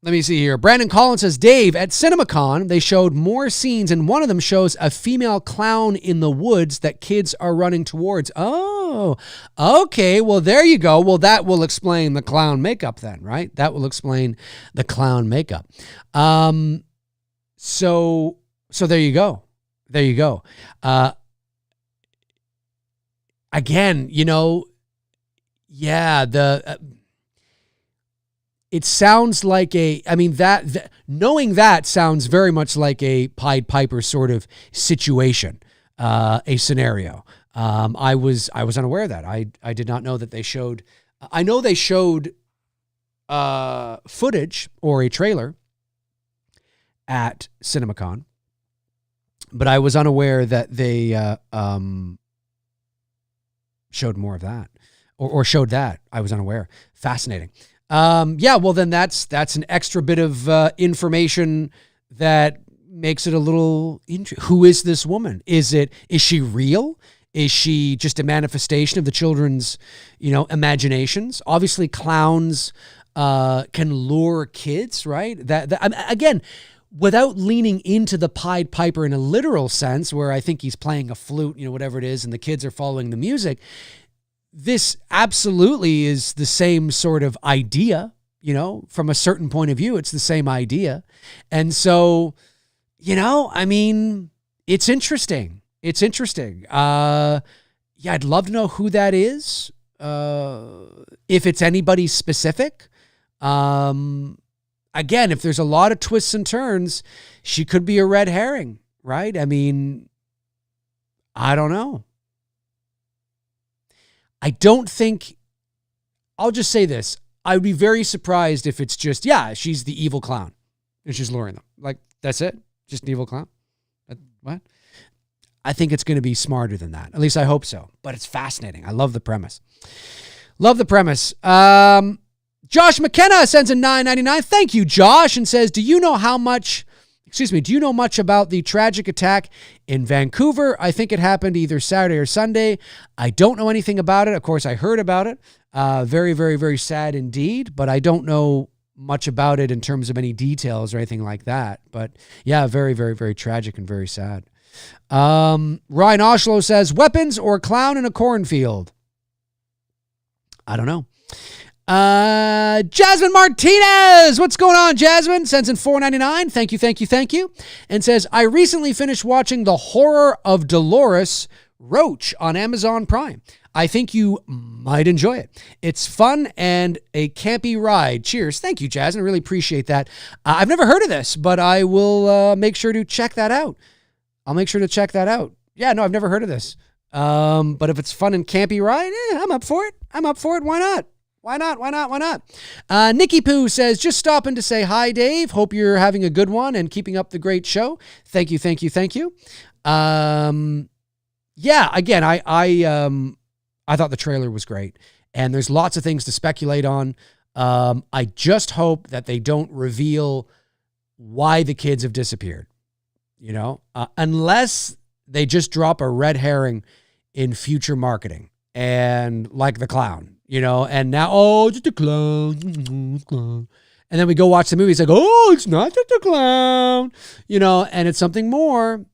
Let me see here. Brandon Collins says, Dave, at CinemaCon, they showed more scenes, and one of them shows a female clown in the woods that kids are running towards. Oh, okay. Well, there you go. Well, that will explain the clown makeup then, right? That will explain the clown makeup. So there you go. There you go. Again, it sounds like knowing that sounds very much like a Pied Piper sort of situation, a scenario. I was unaware of that. I did not know that they showed, I know they showed footage or a trailer at CinemaCon, but I was unaware that they showed more of that or showed that. I was unaware. Fascinating. Well then that's an extra bit of information that, makes it a little interesting. Who is this woman? Is she real? Is she just a manifestation of the children's, imaginations? Obviously, clowns can lure kids, right? Again, without leaning into the Pied Piper in a literal sense, where I think he's playing a flute, whatever it is, and the kids are following the music. This absolutely is the same sort of idea, from a certain point of view. It's the same idea. And so, it's interesting. It's interesting. I'd love to know who that is. If it's anybody specific. Again, if there's a lot of twists and turns, she could be a red herring, right? I don't know. I'll just say this. I would be very surprised if it's just, she's the evil clown and she's luring them. Like, that's it? Just an evil clown? What? I think it's going to be smarter than that. At least I hope so. But it's fascinating. I love the premise. Josh McKenna sends a $9.99. Thank you, Josh, and says, do you know much about the tragic attack in Vancouver? I think it happened either Saturday or Sunday. I don't know anything about it. Of course, I heard about it. Very, very, very sad indeed, but I don't know much about it in terms of any details or anything like that. But yeah, very, very, very tragic and very sad. Ryan Oshlow says, weapons or clown in a cornfield? I don't know. Jasmine Martinez, what's going on, Jasmine? Sends in $4.99. Thank you. And says, I recently finished watching The Horror of Dolores Roach on Amazon Prime. I think you might enjoy it. It's fun and a campy ride. Cheers. Thank you, Jasmine. I really appreciate that. I've never heard of this, but I will make sure to check that out. Yeah, no, I've never heard of this. But if it's fun and campy ride, I'm up for it. Why not? Why not? Nikki Poo says, just stopping to say hi, Dave. Hope you're having a good one and keeping up the great show. Thank you. Yeah, again, I thought the trailer was great, and there's lots of things to speculate on. I just hope that they don't reveal why the kids have disappeared, unless they just drop a red herring in future marketing and like the clown, and now, just a clown. And then we go watch the movie. It's like, it's not just a clown, and it's something more.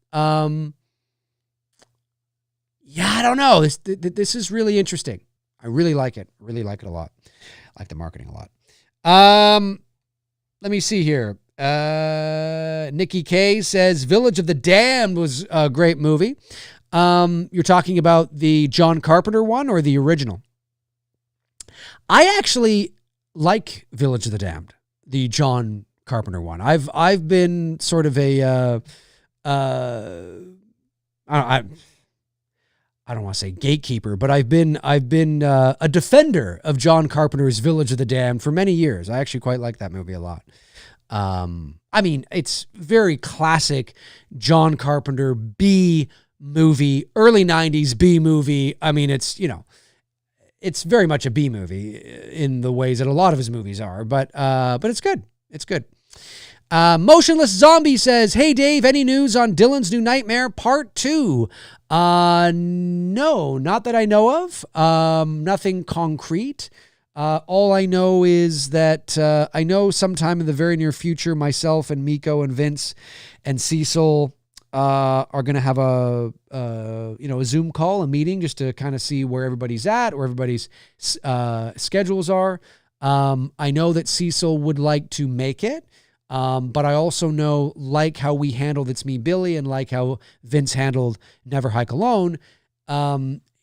Yeah, I don't know. This is really interesting. I really like it. Really like it a lot. I like the marketing a lot. Let me see here. Nikki K says Village of the Damned was a great movie. You're talking about the John Carpenter one or the original? I actually like Village of the Damned, the John Carpenter one. I've been sort of I don't want to say gatekeeper, but I've been a defender of John Carpenter's Village of the Damned for many years. I actually quite like that movie a lot. It's very classic John Carpenter B movie, early 90s B movie. It's very much a B movie in the ways that a lot of his movies are, but it's good. It's good. Motionless Zombie says, hey Dave, any news on Dylan's New Nightmare Part 2? No, not that I know of. Nothing concrete. All I know is that I know sometime in the very near future, myself and Miko and Vince and Cecil are going to have a Zoom call, a meeting, just to kind of see where everybody's at, or everybody's schedules are. I know that Cecil would like to make it. But I also know, like how we handled It's Me, Billy, and like how Vince handled Never Hike Alone,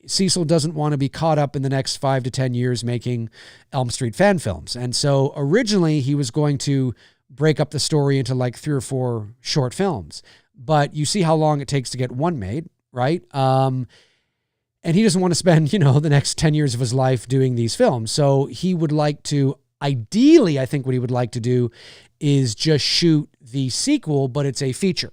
Cecil doesn't want to be caught up in the next 5 to 10 years making Elm Street fan films. And so originally he was going to break up the story into like 3 or 4 short films. But you see how long it takes to get one made, right? And he doesn't want to spend, the next 10 years of his life doing these films. So he would like to, ideally, I think what he would like to do is just shoot the sequel, but it's a feature.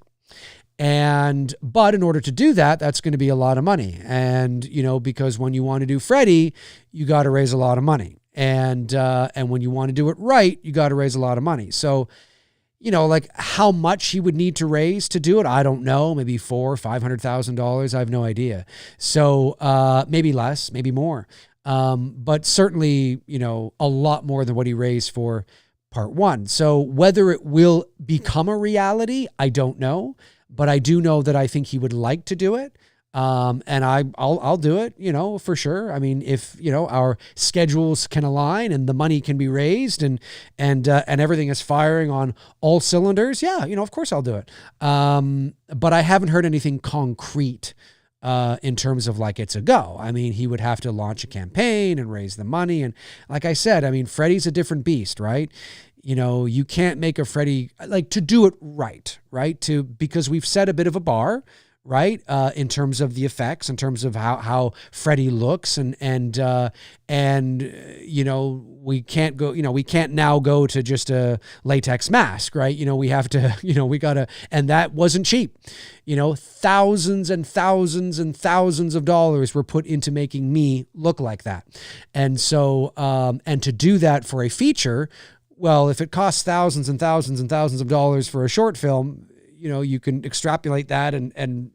But in order to do that, that's going to be a lot of money. And, because when you want to do Freddy, you got to raise a lot of money. And when you want to do it right, you got to raise a lot of money. So, like how much he would need to raise to do it. I don't know, maybe $400,000 or $500,000. I have no idea. So maybe less, maybe more. But certainly, a lot more than what he raised for part one. So whether it will become a reality, I don't know, but I do know that I think he would like to do it. And I'll do it, for sure. I mean, if, our schedules can align and the money can be raised and everything is firing on all cylinders. Yeah. Of course I'll do it. But I haven't heard anything concrete, in terms of like, it's a go. I mean, he would have to launch a campaign and raise the money. And like I said, I mean, Freddy's a different beast, right? You can't make a Freddy like to do it right. Because we've set a bit of a bar, right? In terms of the effects, in terms of how Freddy looks and we can't go, we can't now go to just a latex mask, right? We have to, we gotta, and that wasn't cheap, thousands and thousands and thousands of dollars were put into making me look like that. And so, and to do that for a feature, well, if it costs thousands and thousands and thousands of dollars for a short film, you can extrapolate that and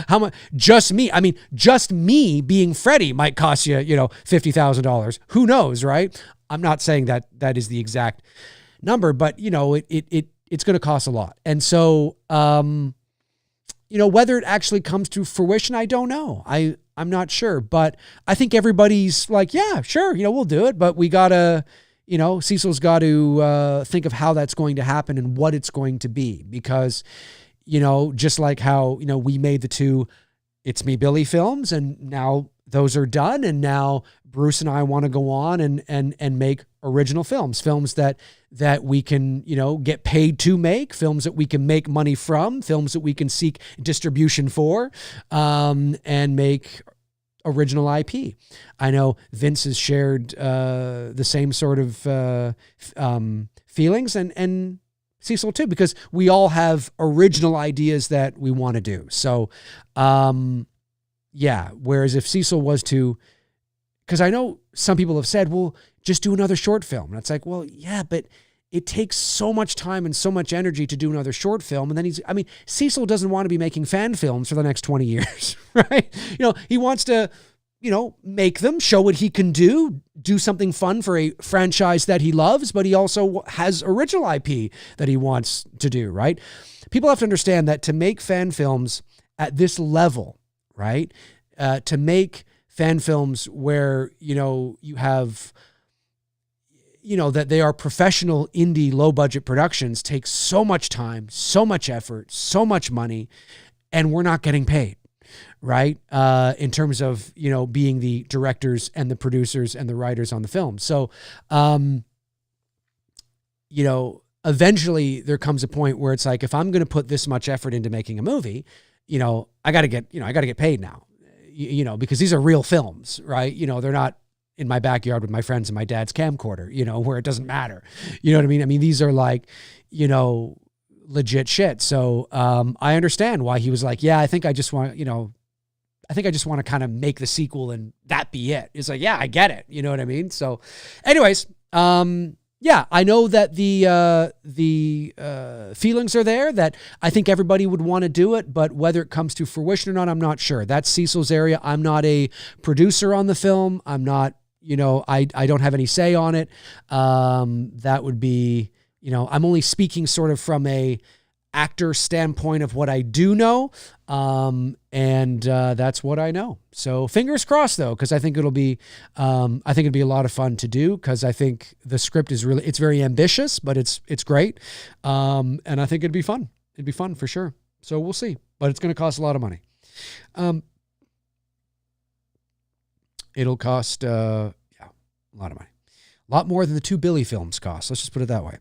how much just me being Freddy might cost you, $50,000. Who knows, right? I'm not saying that is the exact number, but it's going to cost a lot. And so, whether it actually comes to fruition, I don't know. I'm not sure, but I think everybody's like, yeah, sure. We'll do it, but we gotta, Cecil's got to think of how that's going to happen and what it's going to be. Because, just like how, we made the two It's Me, Billy films, and now those are done. And now Bruce and I want to go on and make original films that we can, get paid to make, films that we can make money from, films that we can seek distribution for, and make original IP. I know Vince has shared the same sort of feelings, and Cecil too, because we all have original ideas that we want to do. So, yeah. Whereas if Cecil was to, because I know some people have said, well, just do another short film. And it's like, well, yeah, but it takes so much time and so much energy to do another short film. And then Cecil doesn't want to be making fan films for the next 20 years, right? He wants to, make them, show what he can do something fun for a franchise that he loves, but he also has original IP that he wants to do, right? People have to understand that to make fan films at this level, right? To make fan films where, you have, that they are professional indie low budget productions takes so much time, so much effort, so much money, and we're not getting paid, right? In terms of, being the directors and the producers and the writers on the film. So, eventually there comes a point where it's like, if I'm going to put this much effort into making a movie, I got to get paid now, because these are real films, right? They're not in my backyard with my friends and my dad's camcorder, where it doesn't matter. You know what I mean? I mean, these are like, legit shit. So, I understand why he was like, yeah, I think I just want to kind of make the sequel and that be it. It's like, yeah, I get it. You know what I mean? So anyways, yeah, I know that the feelings are there, that I think everybody would want to do it, but whether it comes to fruition or not, I'm not sure. That's Cecil's area. I'm not a producer on the film. I'm not, I don't have any say on it. That would be, I'm only speaking sort of from a actor standpoint of what I do know. And that's what I know. So fingers crossed though, because I think it'll be a lot of fun to do, because I think the script is it's very ambitious, but it's great. And I think it'd be fun. It'd be fun for sure. So we'll see, but it's going to cost a lot of money. It'll cost, a lot of money, a lot more than the two Billy films cost. Let's just put it that way.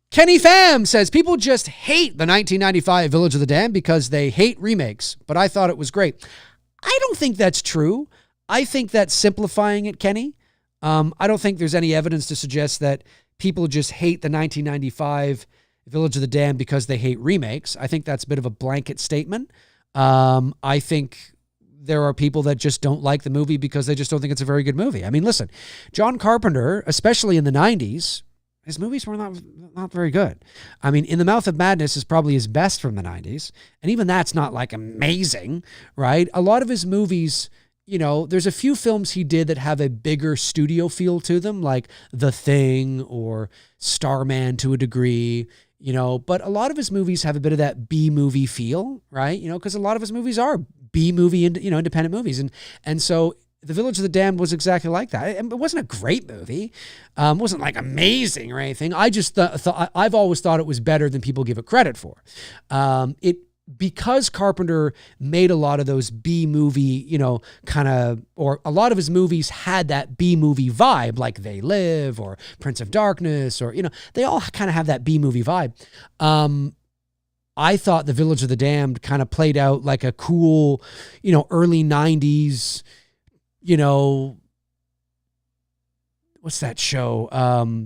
Kenny Pham says, people just hate the 1995 Village of the Damned because they hate remakes, but I thought it was great. I don't think that's true. I think that's simplifying it, Kenny. I don't think there's any evidence to suggest that people just hate the 1995 Village of the Damned because they hate remakes. I think that's a bit of a blanket statement. I think there are people that just don't like the movie because they just don't think it's a very good movie. I mean, listen, John Carpenter, especially in the 90s, his movies were not very good. I mean, In the Mouth of Madness is probably his best from the 90s. And even that's not like amazing, right? A lot of his movies, you know, there's a few films he did that have a bigger studio feel to them, like The Thing or Starman to a degree, you know, but a lot of his movies have a bit of that B-movie feel, right? You know, because a lot of his movies are B-movie, independent movies. And so The Village of the Damned was exactly like that. It wasn't a great movie. It wasn't like amazing or anything. I just thought, I've always thought it was better than people give it credit for. Because Carpenter made a lot of those B-movie, you know, kind of, or a lot of his movies had that B-movie vibe, like They Live or Prince of Darkness, or, you know, they all kind of have that B-movie vibe. I thought The Village of the Damned kind of played out like a cool, you know, early 90s, you know, what's that show?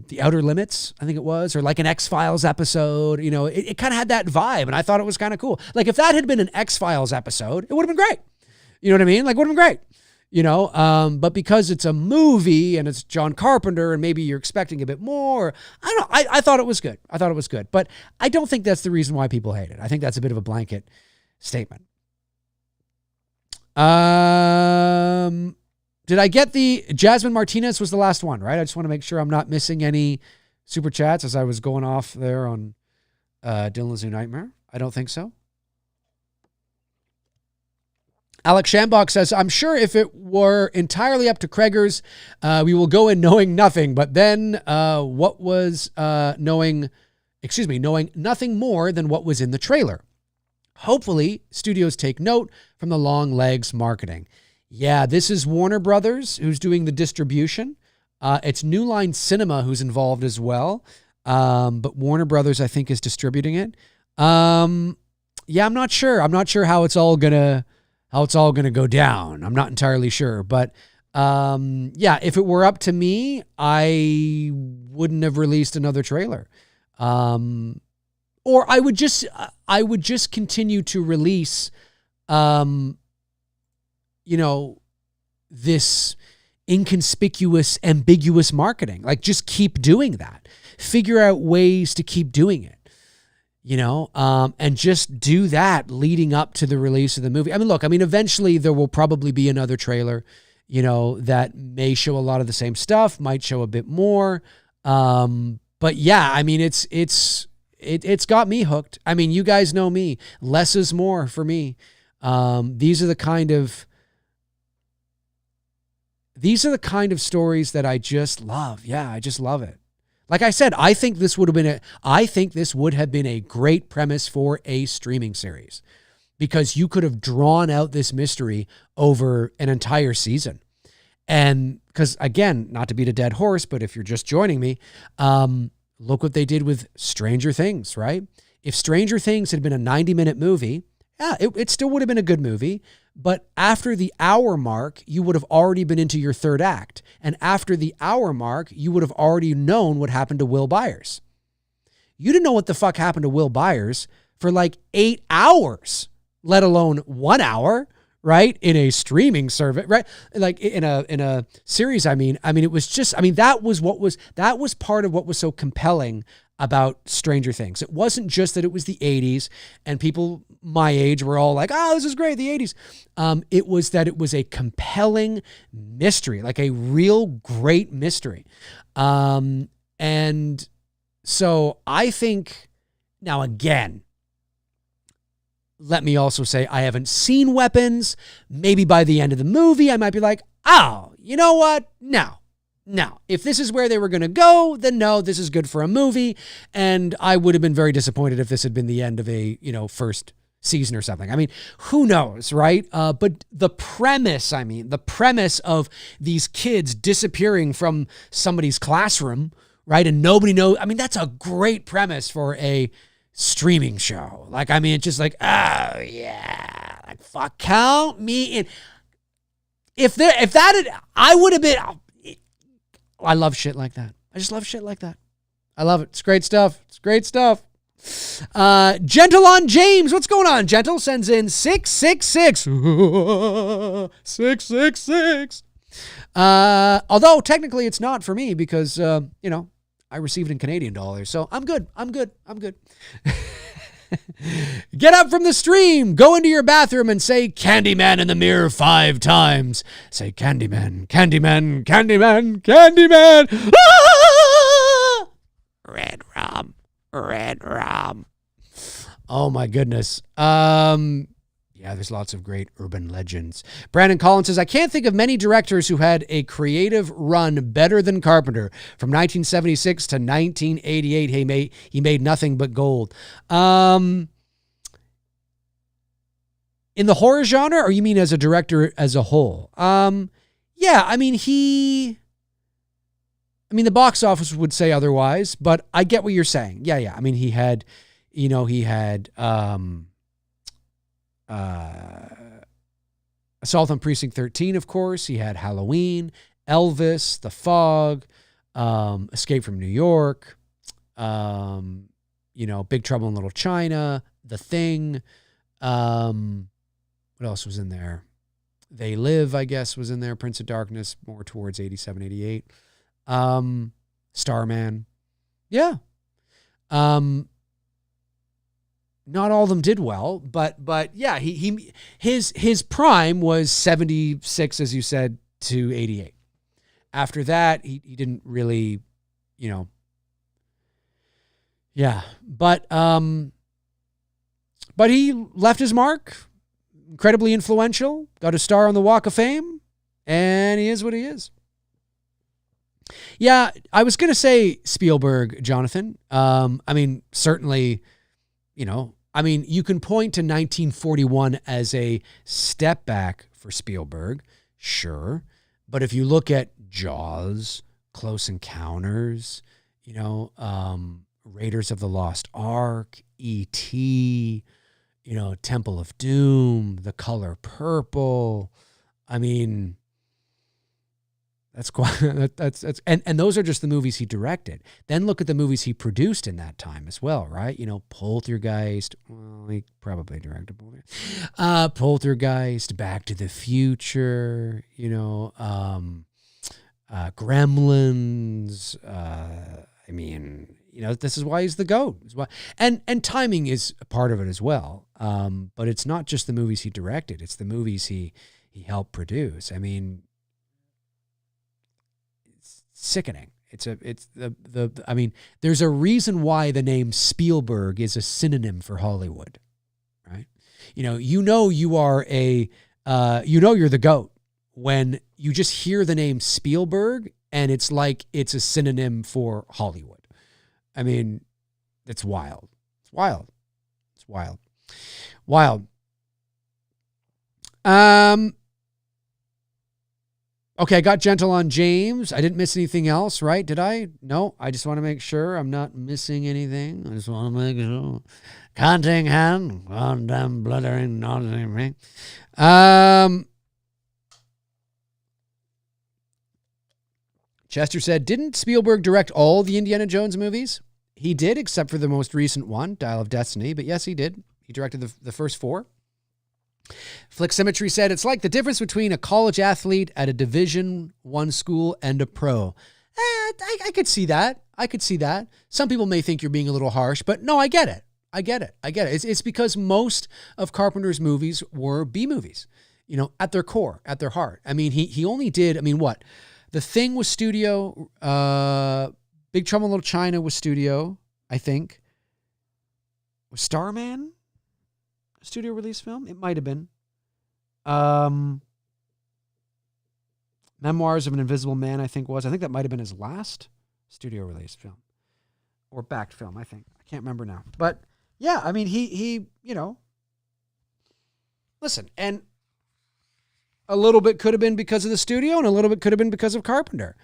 The Outer Limits, I think it was, or like an X-Files episode. You know, it kind of had that vibe, and I thought it was kind of cool. Like if that had been an X-Files episode, it would have been great. You know what I mean? Like it would have been great. You know, but because it's a movie and it's John Carpenter and maybe you're expecting a bit more, I don't know. I thought it was good. I thought it was good, but I don't think that's the reason why people hate it. I think that's a bit of a blanket statement. Did I get the Jasmine Martinez was the last one, right? I just want to make sure I'm not missing any super chats as I was going off there on Dylan's New Nightmare. I don't think so. Alex Shambach says, I'm sure if it were entirely up to Craigers, we will go in knowing nothing. But then what was knowing nothing more than what was in the trailer. Hopefully, studios take note from the long legs marketing. Yeah, this is Warner Brothers who's doing the distribution. It's New Line Cinema who's involved as well. But Warner Brothers, I think, is distributing it. Yeah, I'm not sure. I'm not sure how it's all gonna go down. I'm not entirely sure. But yeah, if it were up to me, I wouldn't have released another trailer. Or I would just continue to release this inconspicuous, ambiguous marketing. Like just keep doing that. Figure out ways to keep doing it, and just do that leading up to the release of the movie. I mean, look, eventually there will probably be another trailer, that may show a lot of the same stuff, might show a bit more. But yeah, it's got me hooked. You guys know me. Less is more for me. These are the kind of stories that I just love. Yeah, I just love it. Like I said, I think this would have been a great premise for a streaming series, because you could have drawn out this mystery over an entire season. And because, again, not to beat a dead horse, but if you're just joining me, look what they did with Stranger Things, right? If Stranger Things had been a 90-minute movie, yeah, it still would have been a good movie. But after the hour mark, you would have already been into your third act. And after the hour mark, you would have already known what happened to Will Byers. You didn't know what the fuck happened to Will Byers for like 8 hours, let alone 1 hour, right? In a streaming service, right? Like in a series, it was just, that was part of what was so compelling about Stranger Things. It wasn't just that it was the 80s and people my age were all like, oh, this is great, the 80s. It was that it was a compelling mystery, like a real great mystery. And so I think, now again, let me also say I haven't seen Weapons. Maybe by the end of the movie, I might be like, oh, you know what? No. If this is where they were going to go, then no, this is good for a movie. And I would have been very disappointed if this had been the end of a, first season or something. Who knows, right? But the premise of these kids disappearing from somebody's classroom, right? And nobody knows. That's a great premise for a streaming show. It's just like, oh yeah, like fuck, count me in. I would have been. I love shit like that. I just love shit like that. I love it. It's great stuff. Gentle on James. What's going on? Gentle sends in 666. 666. Although technically it's not for me because, I receive it in Canadian dollars. So I'm good. Get up from the stream, go into your bathroom and say Candyman in the mirror 5 times. Say Candyman, Candyman, Candyman, Candyman. Ah! Red rum, red rum. Oh my goodness. Yeah, there's lots of great urban legends. Brandon Collins says, I can't think of many directors who had a creative run better than Carpenter. From 1976 to 1988, he made nothing but gold. In the horror genre, or you mean as a director as a whole? Yeah, I mean, the box office would say otherwise, but I get what you're saying. Yeah. I mean, he had Assault on Precinct 13, of course. He had Halloween, Elvis, The Fog, Escape from New York, Big Trouble in Little China, The Thing. What else was in there? They Live, I guess, was in there. Prince of Darkness, more towards 87, 88. Starman. Yeah. Not all of them did well, but yeah, his prime was 76, as you said, to 88. After that, he didn't really, yeah. But he left his mark, incredibly influential, got a star on the Walk of Fame, and he is what he is. Yeah, I was going to say Spielberg, Jonathan. I mean, certainly, you can point to 1941 as a step back for Spielberg, sure. But if you look at Jaws, Close Encounters, Raiders of the Lost Ark, E.T., Temple of Doom, The Color Purple, I mean, that's quite, and those are just the movies he directed. Then look at the movies he produced in that time as well, right? Poltergeist. Well, he probably directed Poltergeist, Back to the Future. Gremlins. This is why he's the GOAT. And timing is a part of it as well. But it's not just the movies he directed; it's the movies he helped produce. I mean, sickening. There's a reason why the name Spielberg is a synonym for Hollywood, right? You are you're the GOAT when you just hear the name Spielberg and it's like it's a synonym for Hollywood. I mean, it's wild. It's wild. It's wild. Wild. Okay, I got gentle on James. I didn't miss anything else, right? Did I? No, I just want to make sure I'm not missing anything. I just want to make sure. Counting hand, goddamn bluttering, not anything. Chester said, didn't Spielberg direct all the Indiana Jones movies? He did, except for the most recent one, Dial of Destiny. But yes, he did. He directed the first 4. Flick Symmetry said, it's like the difference between a college athlete at a Division I school and a pro. I could see that. Some people may think you're being a little harsh, but no, I get it. It's because most of Carpenter's movies were B movies, at their core, at their heart. I mean, he only did, what? The Thing was studio. Big Trouble in Little China was studio, I think. Was Starman a studio release film? It might have been. Memoirs of an Invisible Man, I think that might have been his last studio release film. Or backed film, I think. I can't remember now. But, yeah, I mean, he listen, and a little bit could have been because of the studio, and a little bit could have been because of Carpenter.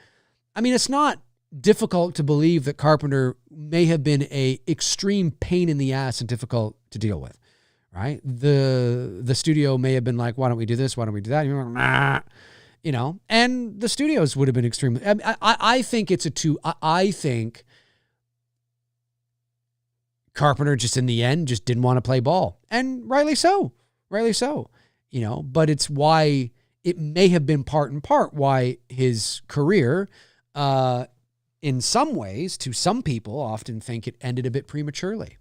I mean, it's not difficult to believe that Carpenter may have been a extreme pain in the ass and difficult to deal with, right? The studio may have been like, why don't we do this? Why don't we do that? You're like, nah, and the studios would have been extremely, I think it's I think Carpenter just in the end just didn't want to play ball, and rightly so, but it's why it may have been part and part why his career, in some ways, to some people, often think it ended a bit prematurely.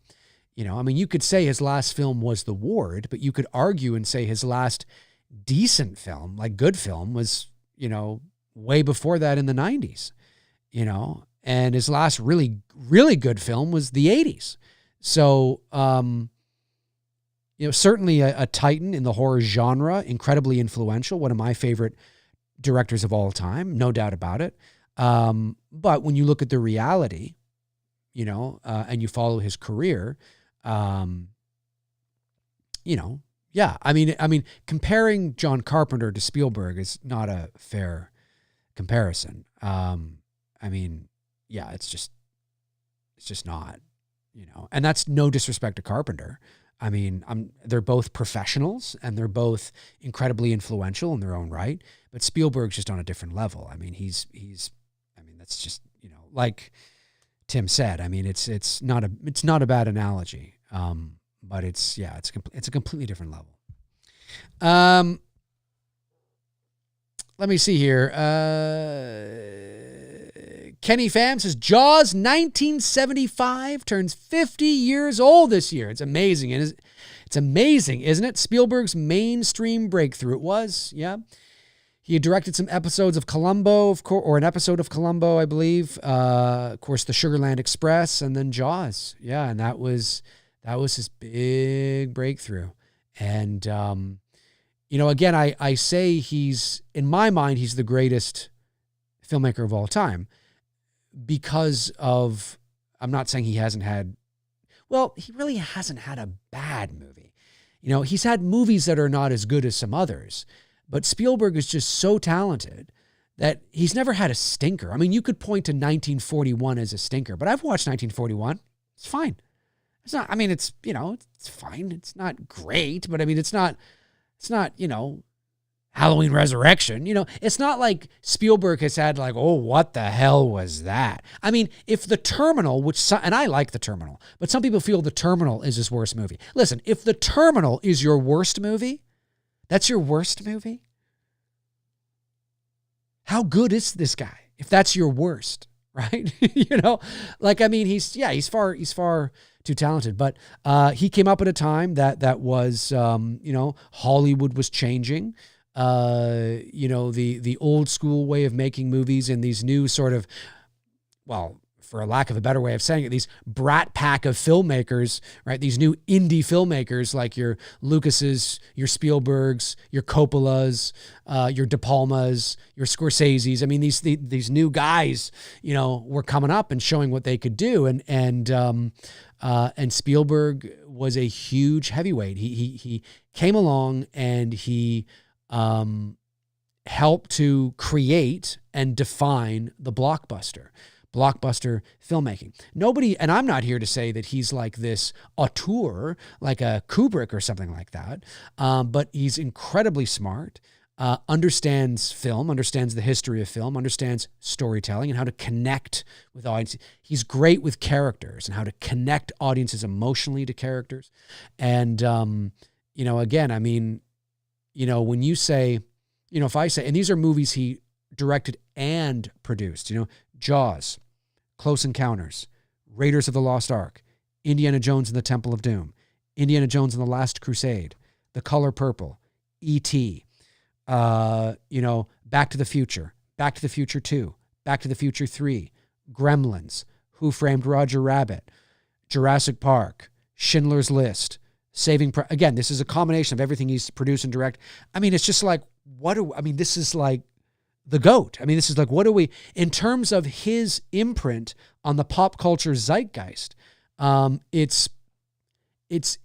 You know, I mean, you could say his last film was The Ward, but you could argue and say his last decent film, like good film, was, you know, way before that in the 90s, you know, and his last really, really good film was the 80s. So, you know, certainly a titan in the horror genre, incredibly influential, one of my favorite directors of all time, no doubt about it. But when you look at the reality, you know, and you follow his career, you know, yeah, I mean, comparing John Carpenter to Spielberg is not a fair comparison. I mean, yeah, it's just not, you know, and that's no disrespect to Carpenter. I mean, they're both professionals and they're both incredibly influential in their own right, but Spielberg's just on a different level. I mean, I mean, that's just, you know, like Tim said, I mean, it's not a bad analogy. But it's a completely different level. Let me see here. Kenny Pham says Jaws 1975 turns 50 years old this year. It's amazing. It's amazing, isn't it? Spielberg's mainstream breakthrough. It was, yeah. He had directed some episodes of Columbo, of course, or an episode of Columbo, I believe. Of course, the Sugarland Express, and then Jaws. Yeah, and that was his big breakthrough. And, you know, again, I say in my mind, he's the greatest filmmaker of all time because of, I'm not saying he hasn't had, well, he really hasn't had a bad movie. You know, he's had movies that are not as good as some others, but Spielberg is just so talented that he's never had a stinker. I mean, you could point to 1941 as a stinker, but I've watched 1941. It's fine. It's not, I mean, it's, you know, it's fine. It's not great, but I mean, it's not, you know, Halloween Resurrection. You know, it's not like Spielberg has had like, oh, what the hell was that? I mean, if The Terminal, and I like The Terminal, but some people feel The Terminal is his worst movie. Listen, if The Terminal is your worst movie, that's your worst movie? How good is this guy if that's your worst, right? You know, like, I mean, he's far too talented, but he came up at a time that was, you know, Hollywood was changing. You know, the old school way of making movies and these new sort of, well, for a lack of a better way of saying it, these brat pack of filmmakers, right? These new indie filmmakers like your Lucases, your Spielbergs, your Coppolas, your De Palmas, your Scorseses. I mean, these new guys, you know, were coming up and showing what they could do. And Spielberg was a huge heavyweight. He came along and he helped to create and define the blockbuster filmmaking. Nobody, and I'm not here to say that he's like this auteur, like a Kubrick or something like that, but he's incredibly smart, understands film, understands the history of film, understands storytelling and how to connect with audiences. He's great with characters and how to connect audiences emotionally to characters. And, you know, again, I mean, you know, when you say, you know, if I say, and these are movies he directed and produced, you know, Jaws, Close Encounters, Raiders of the Lost Ark, Indiana Jones and the Temple of Doom, Indiana Jones and the Last Crusade, The Color Purple, E.T., you know, Back to the Future 2, Back to the Future 3, Gremlins, Who Framed Roger Rabbit, Jurassic Park, Schindler's List, again, this is a combination of everything he's produced and direct. I mean, it's just like, this is like the GOAT. I mean, this is like, in terms of his imprint on the pop culture zeitgeist, it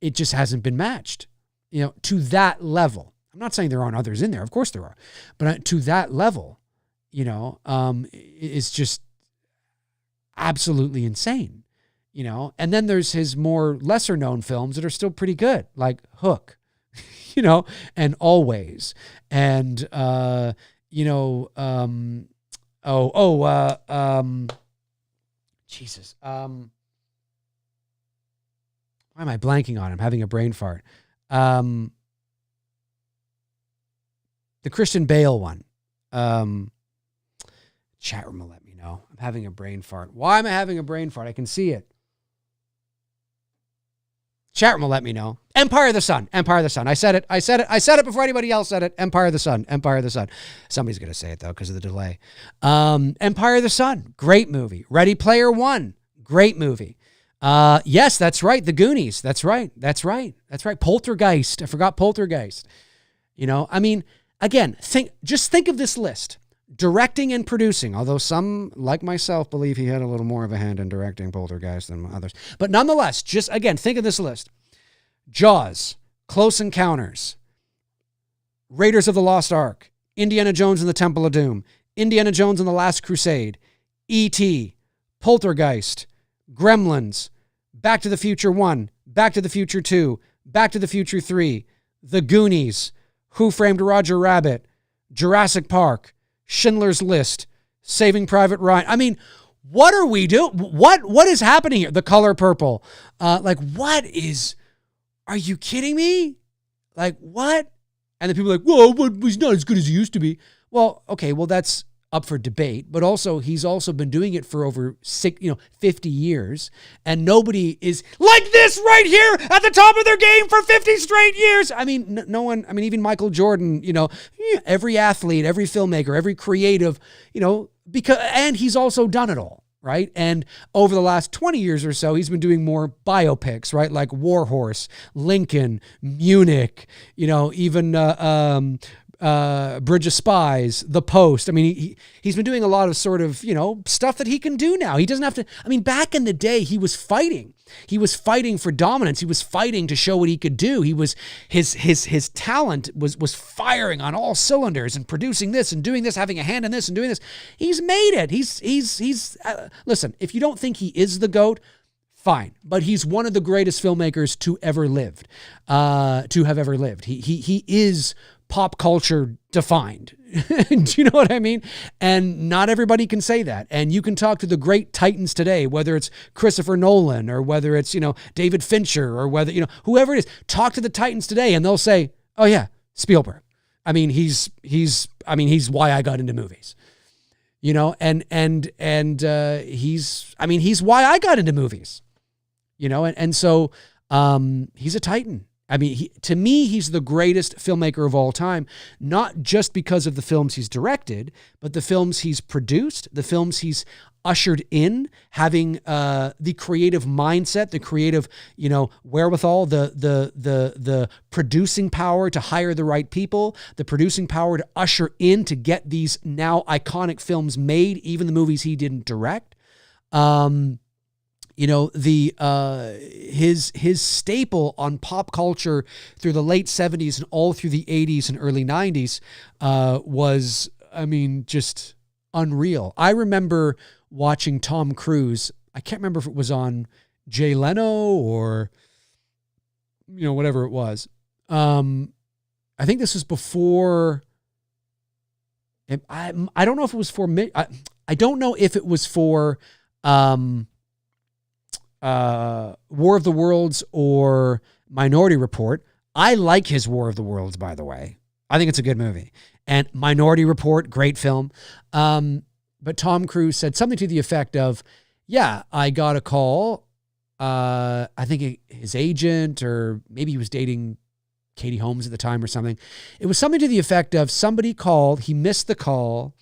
just hasn't been matched, you know, to that level. I'm not saying there aren't others in there. Of course there are, but to that level, you know, it's just absolutely insane, you know. And then there's his more lesser known films that are still pretty good, like Hook, you know, and Always, and, you know, Jesus. Why am I blanking on? I'm having a brain fart. The Christian Bale one. Chat room will let me I'm having a brain fart. Why am I having a brain fart? I can see it. Chat room will let me know. Empire of the Sun. Empire of the Sun. I said it before anybody else said it. Empire of the Sun. Empire of the Sun. Somebody's going to say it, though, because of the delay. Empire of the Sun. Great movie. Ready Player One. Great movie. Yes, that's right. The Goonies. That's right. Poltergeist. I forgot Poltergeist. Again, just think of this list. Directing and producing, although some, like myself, believe he had a little more of a hand in directing Poltergeist than others. But nonetheless, just again, think of this list. Jaws, Close Encounters, Raiders of the Lost Ark, Indiana Jones and the Temple of Doom, Indiana Jones and the Last Crusade, E.T., Poltergeist, Gremlins, Back to the Future 1, Back to the Future 2, Back to the Future 3, The Goonies, Who Framed Roger Rabbit, Jurassic Park, Schindler's List, Saving Private Ryan. I mean, what are we doing? What is happening here? The Color Purple. Are you kidding me? Like, what? And then people are like, whoa, but he's not as good as he used to be. Well, okay, that's up for debate, but also he's also been doing it for over 50 years, and nobody is like this right here at the top of their game for 50 straight years. I mean, no one, even Michael Jordan, every athlete, every filmmaker, every creative, and he's also done it all, right? And over the last 20 years or so, he's been doing more biopics, right? Like War Horse, Lincoln, Munich, even Bridge of Spies, The Post. He's been doing a lot of sort of, stuff that he can do now. He doesn't have to, back in the day, he was fighting. He was fighting for dominance. He was fighting to show what he could do. He was, his talent was firing on all cylinders and producing this and doing this, having a hand in this and doing this. He's made it. Listen, if you don't think he is the GOAT, fine. But he's one of the greatest filmmakers to have ever lived. He is pop culture defined. Do you know what I mean? And not everybody can say that. And you can talk to the great titans today, whether it's Christopher Nolan or whether it's, David Fincher or whether, whoever it is, talk to the titans today and they'll say, oh yeah, Spielberg. He's why I got into movies, and he's why I got into movies, and so he's a titan. To me, he's the greatest filmmaker of all time, not just because of the films he's directed, but the films he's produced, the films he's ushered in, having the creative mindset, the creative, wherewithal, the producing power to hire the right people, the producing power to usher in to get these now iconic films made, even the movies he didn't direct. His staple on pop culture through the late 70s and all through the 80s and early 90s was, just unreal. I remember watching Tom Cruise. I can't remember if it was on Jay Leno or, whatever it was. I think this was before. I don't know if it was for. I don't know if it was for. War of the Worlds or Minority Report. I like his War of the Worlds, by the way. I think it's a good movie. And Minority Report, great film. But Tom Cruise said something to the effect of, yeah, I got a call. I think his agent, or maybe he was dating Katie Holmes at the time or something. It was something to the effect of somebody called, he missed the call,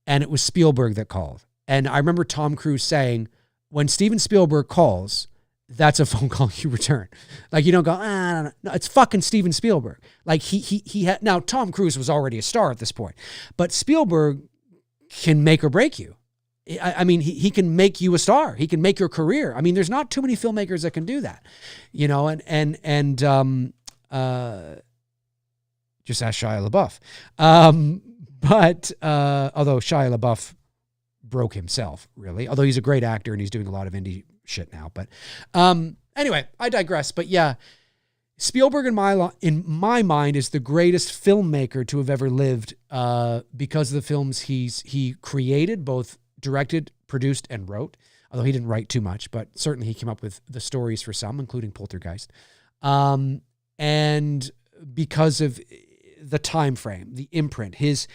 and it was Spielberg that called. And I remember Tom Cruise saying, when Steven Spielberg calls, that's a phone call you return. Like, you don't go, no, it's fucking Steven Spielberg. Like he had, now Tom Cruise was already a star at this point, but Spielberg can make or break you. He can make you a star. He can make your career. There's not too many filmmakers that can do that, and just ask Shia LaBeouf. But although Shia LaBeouf broke himself, really, although he's a great actor and he's doing a lot of indie shit now. But anyway, I digress. But yeah, Spielberg in my mind is the greatest filmmaker to have ever lived because of the films he created, both directed, produced, and wrote. Although he didn't write too much, but certainly he came up with the stories for some, including Poltergeist. And because of the time frame, the imprint, his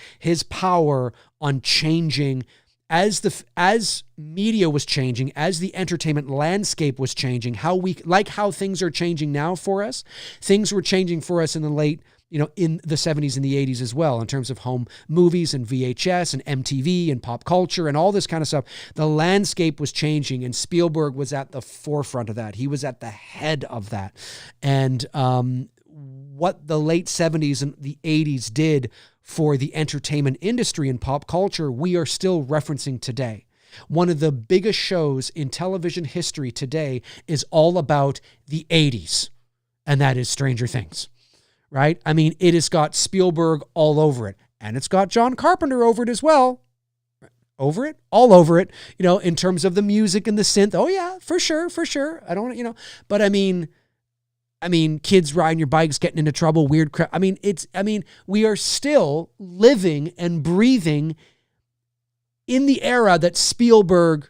power on changing as media was changing, as the entertainment landscape was changing, how things are changing now for us, things were changing for us in the late, in the 70s and the 80s as well, in terms of home movies and VHS and MTV and pop culture and all this kind of stuff. The landscape was changing, and Spielberg was at the forefront of that. He was at the head of that. And what the late 70s and the 80s did for the entertainment industry and pop culture, we are still referencing today. One of the biggest shows in television history today is all about the 80s, and that is Stranger Things, right? I mean, it has got Spielberg all over it, and it's got John Carpenter over it as well. Over it? All over it, in terms of the music and the synth. Oh yeah, for sure. I don't, but I mean, kids riding your bikes, getting into trouble, weird crap. We are still living and breathing in the era that Spielberg,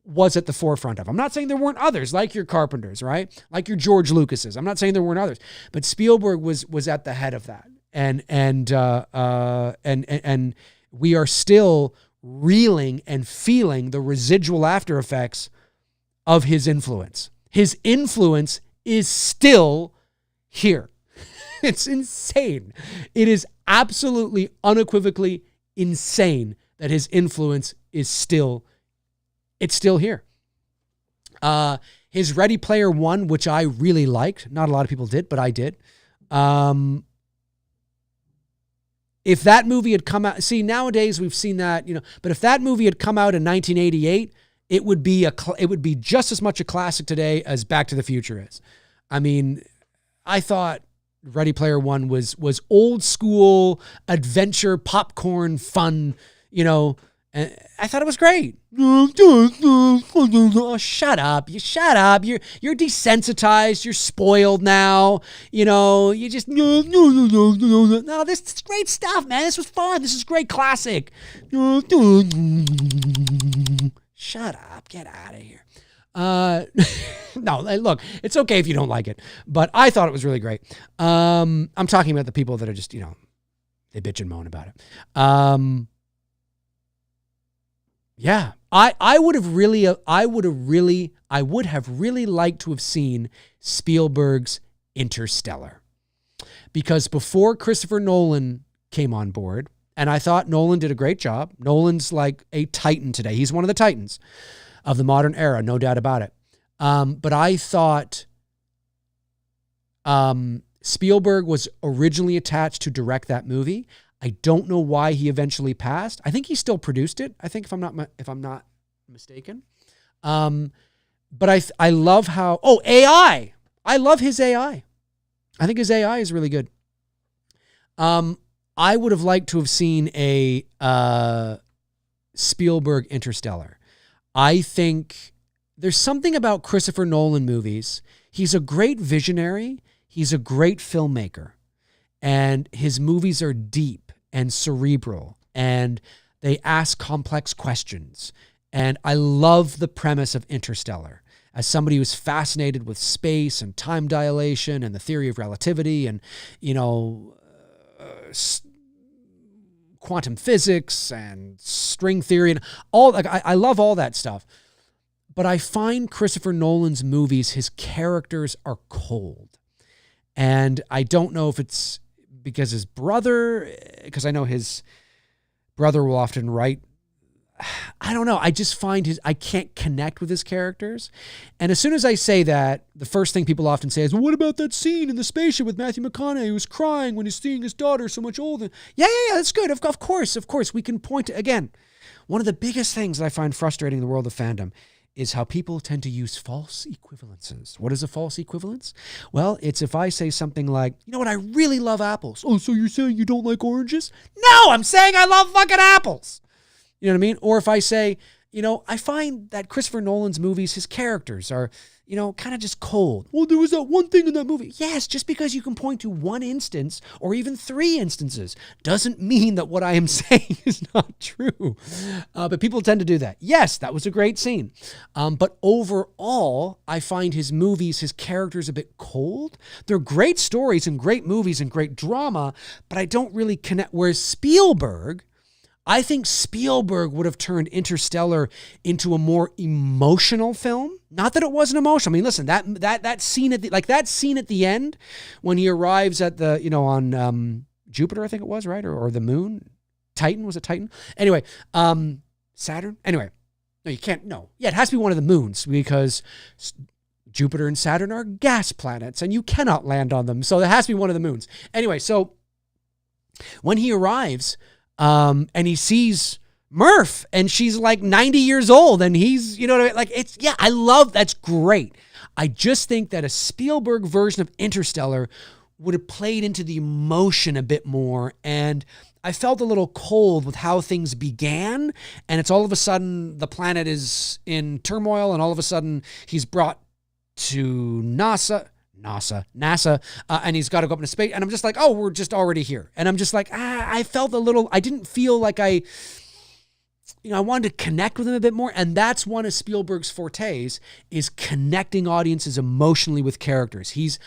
was at the forefront of. I'm not saying there weren't others like your Carpenters, right? Like your George Lucases. I'm not saying there weren't others, but Spielberg was at the head of that. And we are still reeling and feeling the residual after effects of his influence. His influence is still here. It's insane. It is absolutely unequivocally insane that his influence is still here. His Ready Player One, which I really liked. Not a lot of people did, but I did. If that movie had come out, nowadays we've seen that, but if that movie had come out in 1988, it would be just as much a classic today as Back to the Future is. I mean, I thought Ready Player One was old school adventure, popcorn, fun, and I thought it was great. Oh, shut up. You're desensitized. You're spoiled now. You just, no, this is great stuff, man. This was fun. This is great classic. Shut up. Get out of here. No, look, it's okay if you don't like it, but I thought it was really great. I'm talking about the people that are just, they bitch and moan about it. Yeah, I would have really liked to have seen Spielberg's Interstellar, because before Christopher Nolan came on board, and I thought Nolan did a great job. Nolan's like a titan today. He's one of the titans of the modern era, no doubt about it. But I thought Spielberg was originally attached to direct that movie. I don't know why he eventually passed. I think he still produced it. I think if I'm not mistaken. But I love how AI. I love his AI. I think his AI is really good. I would have liked to have seen a Spielberg Interstellar. I think there's something about Christopher Nolan movies. He's a great visionary. He's a great filmmaker. And his movies are deep and cerebral, and they ask complex questions. And I love the premise of Interstellar. As somebody who's fascinated with space and time dilation and the theory of relativity and, quantum physics and string theory and all, I love all that stuff. But I find Christopher Nolan's movies, his characters are cold. And I don't know if it's because his brother, because I know his brother will often write, I don't know. I just find I can't connect with his characters. And as soon as I say that, the first thing people often say is, well, what about that scene in the spaceship with Matthew McConaughey who was crying when he's seeing his daughter so much older? Yeah, that's good. Of course. We can point to, again, one of the biggest things that I find frustrating in the world of fandom is how people tend to use false equivalences. What is a false equivalence? Well, it's if I say something like, you know what, I really love apples. Oh, so you're saying you don't like oranges? No, I'm saying I love fucking apples. You know what I mean? Or if I say, I find that Christopher Nolan's movies, his characters are, kind of just cold. Well, there was that one thing in that movie. Yes, just because you can point to one instance or even 3 instances doesn't mean that what I am saying is not true. But people tend to do that. Yes, that was a great scene. But overall, I find his movies, his characters a bit cold. They're great stories and great movies and great drama, but I don't really connect. Whereas Spielberg, I think Spielberg would have turned Interstellar into a more emotional film. Not that it wasn't emotional. I mean, listen, that scene at the end when he arrives at the, on Jupiter, I think it was, right? Or the moon. Titan, was it Titan? Anyway, Saturn? Anyway, no, you can't, no. Yeah, it has to be one of the moons because Jupiter and Saturn are gas planets and you cannot land on them. So it has to be one of the moons. Anyway, so when he arrives and he sees Murph and she's like 90 years old and he's, I love, that's great. I just think that a Spielberg version of Interstellar would have played into the emotion a bit more, and I felt a little cold with how things began, and it's all of a sudden the planet is in turmoil, and all of a sudden he's brought to NASA, and he's got to go up into space, and I'm just like, oh, we're just already here. And I'm just like, I felt I didn't feel like I wanted to connect with him a bit more, and that's one of Spielberg's fortes, is connecting audiences emotionally with characters. He's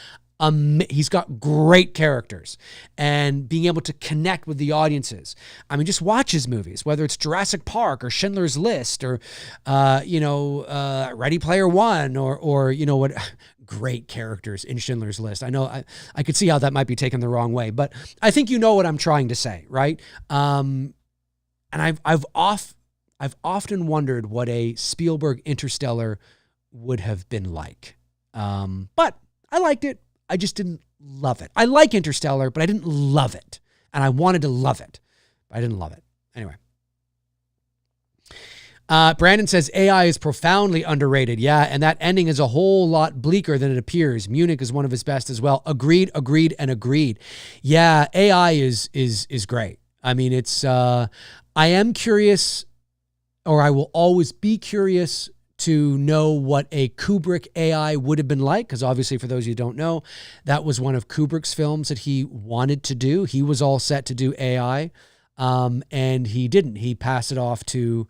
got great characters and being able to connect with the audiences. I mean, just watch his movies, whether it's Jurassic Park or Schindler's List or, Ready Player One or what, great characters in Schindler's List. I know I could see how that might be taken the wrong way, but I think you know what I'm trying to say, right? And I've often wondered what a Spielberg Interstellar would have been like. But I liked it. I just didn't love it. I like Interstellar, but I didn't love it. And I wanted to love it, but I didn't love it. Anyway. Brandon says AI is profoundly underrated. Yeah, and that ending is a whole lot bleaker than it appears. Munich is one of his best as well. Agreed. Yeah, AI is great. I mean, it's I am curious, or I will always be curious to know what a Kubrick AI would have been like, because obviously, for those of you who don't know, that was one of Kubrick's films that he wanted to do. He was all set to do AI, and he didn't. He passed it off to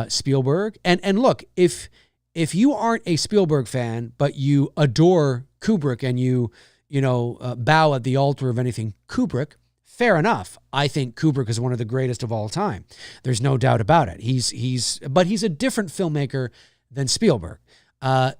Spielberg. And look, if you aren't a Spielberg fan, but you adore Kubrick and you bow at the altar of anything Kubrick, fair enough. I think Kubrick is one of the greatest of all time. There's no doubt about it. But he's a different filmmaker than Spielberg.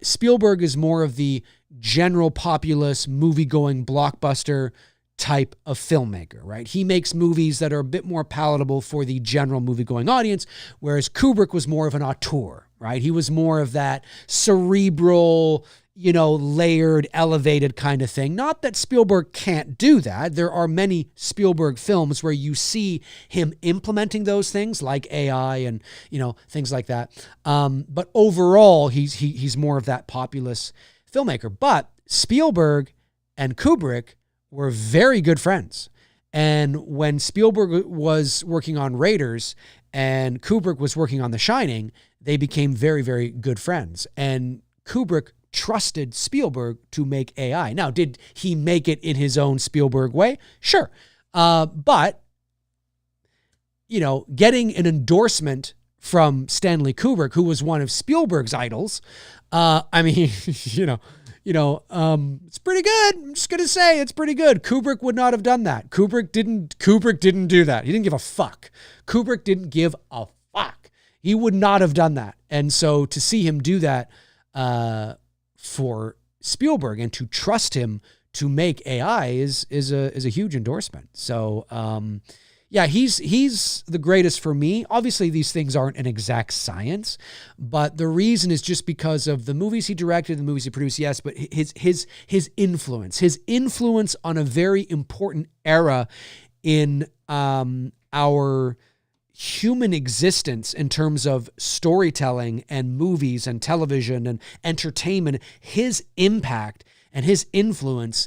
Spielberg is more of the general populace, movie-going blockbuster type of filmmaker, right? He makes movies that are a bit more palatable for the general movie-going audience, whereas Kubrick was more of an auteur, right? He was more of that cerebral, layered, elevated kind of thing. Not that Spielberg can't do that. There are many Spielberg films where you see him implementing those things like AI and, things like that. But overall, he's more of that populist filmmaker. But Spielberg and Kubrick were very good friends. And when Spielberg was working on Raiders and Kubrick was working on The Shining, they became very, very good friends. And Kubrick trusted Spielberg to make AI. Now, did he make it in his own Spielberg way? Sure. But, getting an endorsement from Stanley Kubrick, who was one of Spielberg's idols, it's pretty good. I'm just going to say it's pretty good. Kubrick would not have done that. Kubrick didn't do that. He didn't give a fuck. Kubrick didn't give a fuck. He would not have done that. And so to see him do that, for Spielberg and to trust him to make AI is a huge endorsement. So, he's the greatest for me. Obviously, these things aren't an exact science, but the reason is just because of the movies he directed, the movies he produced, yes, but his influence on a very important era in our human existence in terms of storytelling and movies and television and entertainment. His impact and his influence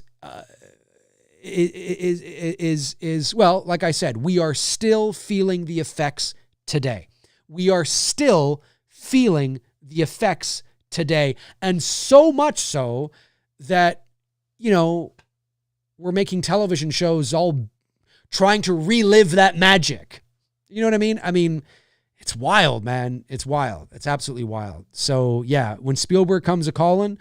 is well, like I said, we are still feeling the effects today. We are still feeling the effects today. And so much so that, we're making television shows all trying to relive that magic. You know what I mean? I mean, it's wild, man. It's wild. It's absolutely wild. So yeah, when Spielberg comes a calling,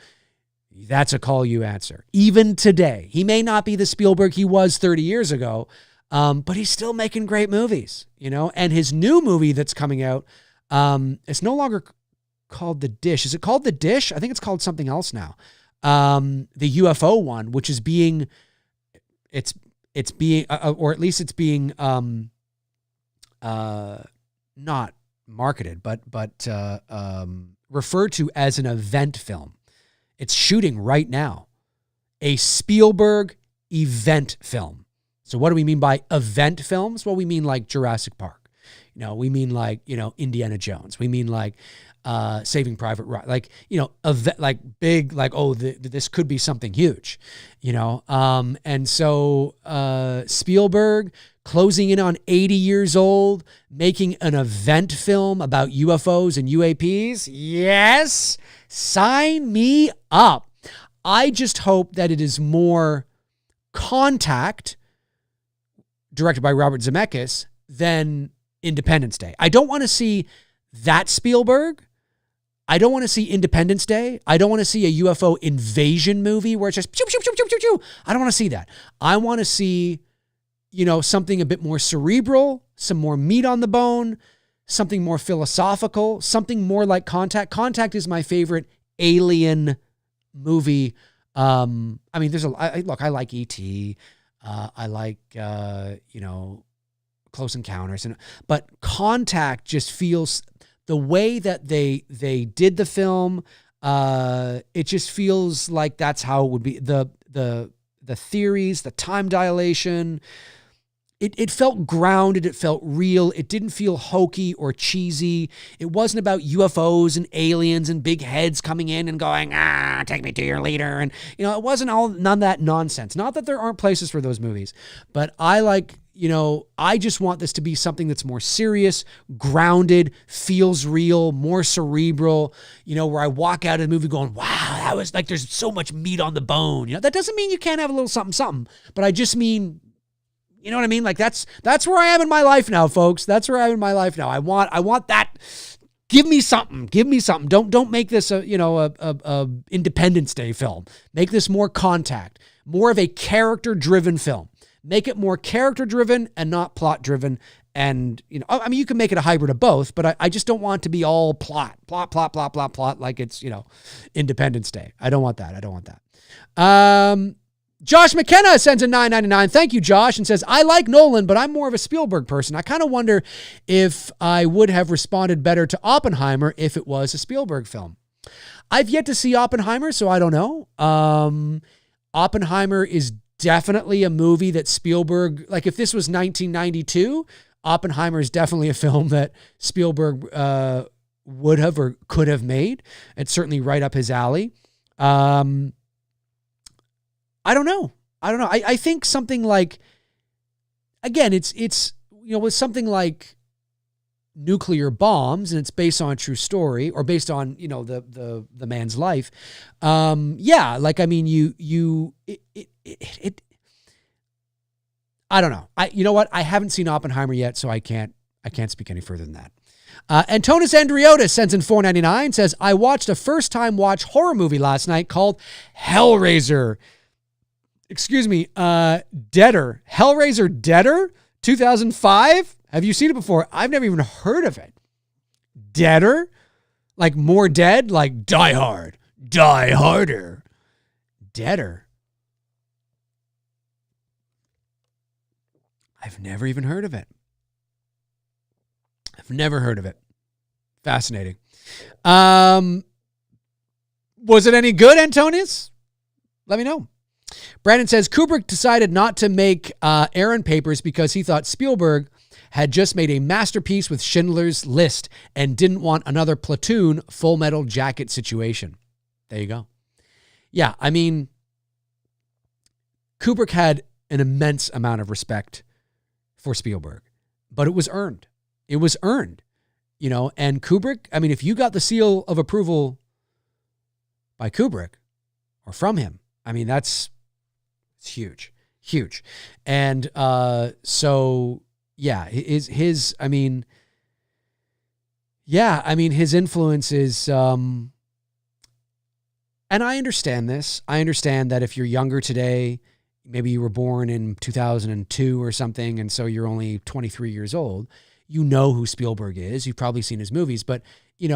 that's a call you answer. Even today, he may not be the Spielberg he was 30 years ago, But he's still making great movies, and his new movie that's coming out, it's no longer called The Dish. Is it called The Dish? I think it's called something else now. The UFO one, which is being, or at least it's being, not marketed, but referred to as an event film. It's shooting right now. A Spielberg event film. So what do we mean by event films? Well, we mean like Jurassic Park. We mean like, Indiana Jones. We mean like Saving Private Ryan. Like, event, like big, like, this could be something huge, And so Spielberg, closing in on 80 years old, making an event film about UFOs and UAPs. Yes, sign me up. I just hope that it is more Contact, directed by Robert Zemeckis, than Independence Day. I don't want to see that Spielberg. I don't want to see Independence Day. I don't want to see a UFO invasion movie where it's just pew, pew, pew, pew, pew, pew. I don't want to see that. I want to see, something a bit more cerebral, some more meat on the bone, something more philosophical, something more like Contact. Contact is my favorite alien movie. I like E.T. I like, Close Encounters, but Contact just feels, the way that they did the film, it just feels like that's how it would be. The theories, the time dilation, it felt grounded. It felt real. It didn't feel hokey or cheesy. It wasn't about UFOs and aliens and big heads coming in and going, take me to your leader. And, it wasn't none of that nonsense. Not that there aren't places for those movies, but I just want this to be something that's more serious, grounded, feels real, more cerebral, where I walk out of the movie going, wow, that was like, there's so much meat on the bone. That doesn't mean you can't have a little something, but I just mean, you know what I mean? Like that's where I am in my life now, folks. That's where I am in my life now. I want that. Give me something. Don't make this a Independence Day film. Make this more Contact, more of a character-driven film. Make it more character-driven and not plot-driven. And, you can make it a hybrid of both, but I just don't want it to be all plot, like it's, Independence Day. I don't want that. Josh McKenna sends a $9.99. Thank you, Josh, and says, I like Nolan, but I'm more of a Spielberg person. I kind of wonder if I would have responded better to Oppenheimer if it was a Spielberg film. I've yet to see Oppenheimer, so I don't know. Oppenheimer is definitely a movie that Spielberg, like if this was 1992, Oppenheimer is definitely a film that Spielberg would have or could have made. It's certainly right up his alley. I don't know. I think something like, again, it's with something like nuclear bombs and it's based on a true story or based on, the man's life. I don't know. You know what? I haven't seen Oppenheimer yet, so I can't speak any further than that. Antonis Andriotis sends in $4.99, says, I watched a first-time watch horror movie last night called Hellraiser. Deader. Hellraiser Deader, 2005. Have you seen it before? I've never even heard of it. Deader? Like more dead? Like Die Hard. Die Harder. Deader. I've never even heard of it. I've never heard of it. Fascinating. Was it any good, Antonius? Let me know. Brandon says, Kubrick decided not to make Aaron Papers because he thought Spielberg had just made a masterpiece with Schindler's List and didn't want another Platoon Full Metal Jacket situation. There you go. Yeah, Kubrick had an immense amount of respect for Spielberg, but it was earned. It was earned, and Kubrick, if you got the seal of approval by Kubrick or from him, it's huge. And his influence is, and I understand this. I understand that if you're younger today, maybe you were born in 2002 or something, and so you're only 23 years old. You know who Spielberg is. You've probably seen his movies, but it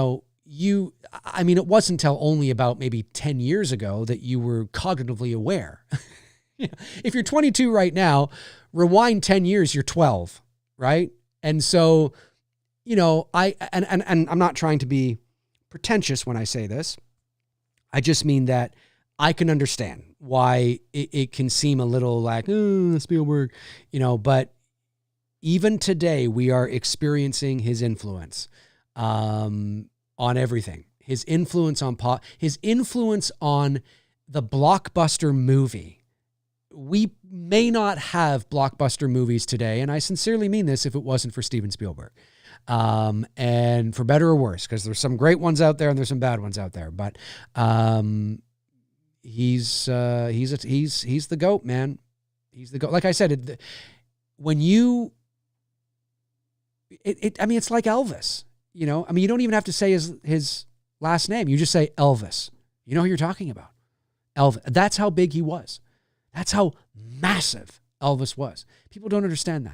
wasn't until only about maybe 10 years ago that you were cognitively aware. If you're 22 right now, rewind 10 years, you're 12, right? And so, I'm not trying to be pretentious when I say this. I just mean that I can understand why it can seem a little like, Spielberg, but even today we are experiencing his influence on everything. His influence on his influence on the blockbuster movie. We may not have blockbuster movies today, and I sincerely mean this, if it wasn't for Steven Spielberg. And for better or worse, because there's some great ones out there and there's some bad ones out there. But he's the GOAT, man. He's the GOAT. Like I said, it's like Elvis. You don't even have to say his last name. You just say Elvis. You know who you're talking about. Elvis. That's how big he was. That's how massive Elvis was. People don't understand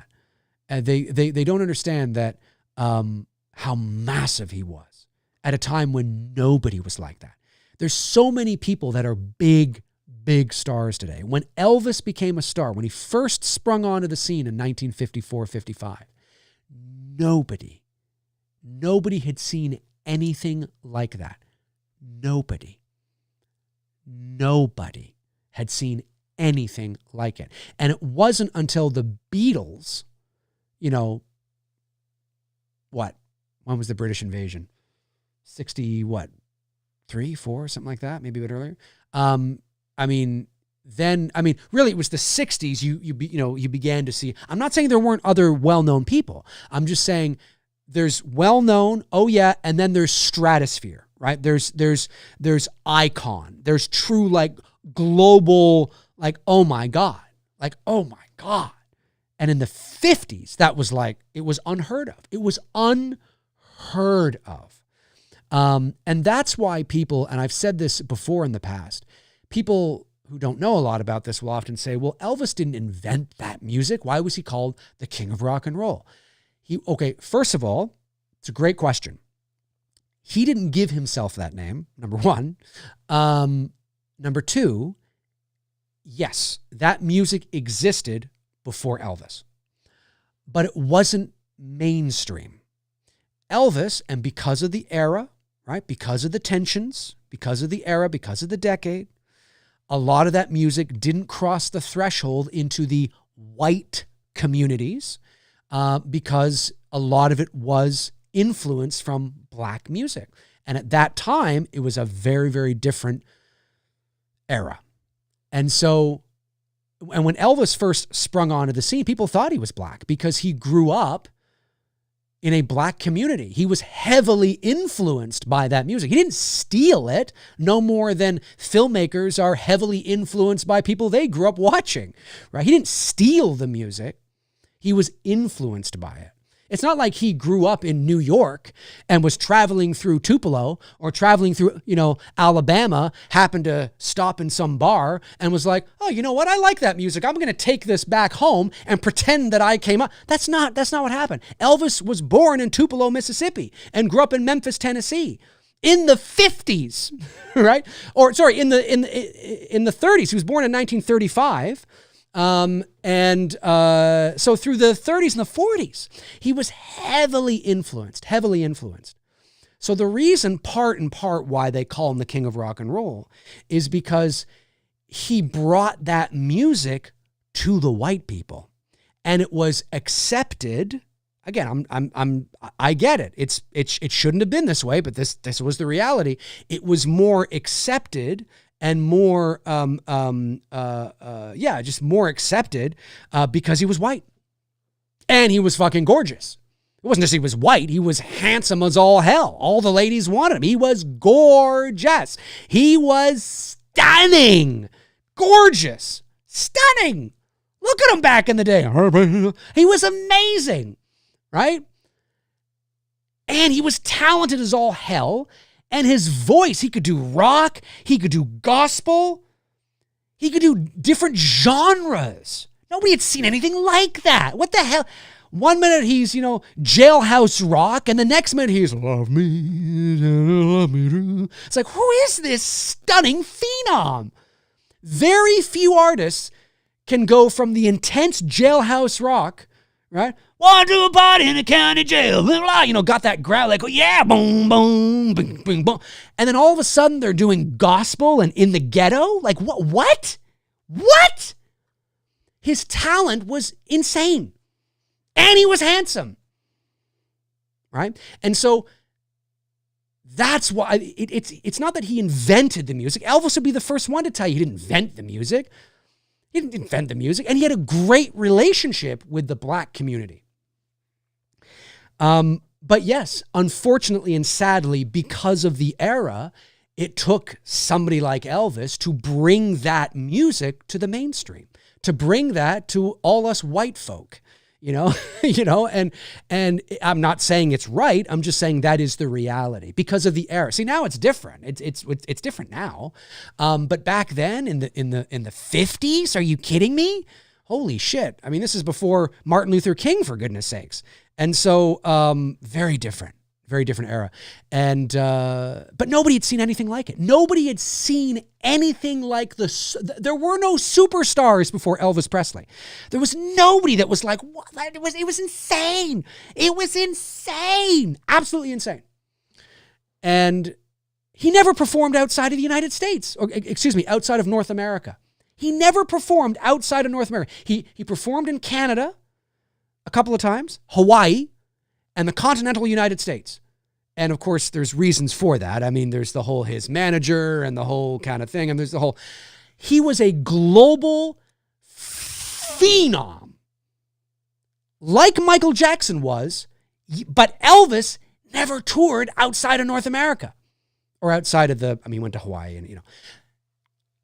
that. They don't understand that how massive he was at a time when nobody was like that. There's so many people that are big, big stars today. When Elvis became a star, when he first sprung onto the scene in 1954, 55, nobody had seen anything like that. Nobody had seen anything like it. And it wasn't until the Beatles, when was the British invasion? 60, 3, 4, something like that, maybe a bit earlier. Really it was the 60s you began to see. I'm not saying there weren't other well-known people. I'm just saying there's well-known, and then there's stratosphere, right? There's icon. There's true global oh my God. And in the 50s, that was it was unheard of. It was unheard of. And that's why people, and I've said this before in the past, people who don't know a lot about this will often say, well, Elvis didn't invent that music. Why was he called the king of rock and roll? First of all, it's a great question. He didn't give himself that name, number one. Number two, yes, that music existed before Elvis, but it wasn't mainstream. Elvis, and because of the era, right? Because of the tensions, because of the era, because of the decade, a lot of that music didn't cross the threshold into the white communities because a lot of it was influenced from black music. And at that time, it was a very, very different era. And when Elvis first sprung onto the scene, people thought he was black because he grew up in a black community. He was heavily influenced by that music. He didn't steal it, no more than filmmakers are heavily influenced by people they grew up watching, right? He didn't steal the music. He was influenced by it. It's not like he grew up in New York and was traveling through Tupelo or traveling through, Alabama, happened to stop in some bar and was like, oh, you know what? I like that music. I'm going to take this back home and pretend that I came up. That's not what happened. Elvis was born in Tupelo, Mississippi and grew up in Memphis, Tennessee in the 50s, right? Or sorry, in the 30s. He was born in 1935. So through the 30s and the 40s, he was heavily influenced. So the reason, part why they call him the king of rock and roll is because he brought that music to the white people and it was accepted. Again, I get it. It shouldn't have been this way, but this was the reality. It was more accepted and more, just more accepted because he was white. And he was fucking gorgeous. It wasn't just he was white. He was handsome as all hell. All the ladies wanted him. He was gorgeous. He was stunning. Gorgeous. Stunning. Look at him back in the day. He was amazing, right? And he was talented as all hell. And his voice, he could do rock, he could do gospel. He could do different genres. Nobody had seen anything like that. What the hell? One minute he's, jailhouse rock, and the next minute he's love me, love me do. It's like, who is this stunning phenom? Very few artists can go from the intense jailhouse rock, right? Want to a party in the county jail, blah, blah, got that growl like, oh yeah, boom, boom, boom, boom, boom. And then all of a sudden they're doing gospel and in the ghetto. Like, what? What? His talent was insane. And he was handsome, right? And so that's why it's not that he invented the music. Elvis would be the first one to tell you he didn't invent the music. He didn't invent the music. And he had a great relationship with the black community. But yes, unfortunately and sadly, because of the era, it took somebody like Elvis to bring that music to the mainstream, to bring that to all us white folk. And I'm not saying it's right. I'm just saying that is the reality because of the era. See, now it's different. It's different now. But back then in the 50s, are you kidding me? Holy shit. I mean, this is before Martin Luther King, for goodness sakes. And so, very different era. And, but nobody had seen anything like it. Nobody had seen anything like there were no superstars before Elvis Presley. There was nobody that was like, what? It was insane. It was insane. Absolutely insane. And he never performed outside of the United States, or excuse me, outside of North America. He never performed outside of North America. He performed in Canada a couple of times, Hawaii, and the continental United States. And of course, there's reasons for that. I mean, there's the whole his manager and the whole kind of thing. And there's the whole, he was a global phenom, like Michael Jackson was, but Elvis never toured outside of North America or outside of he went to Hawaii and,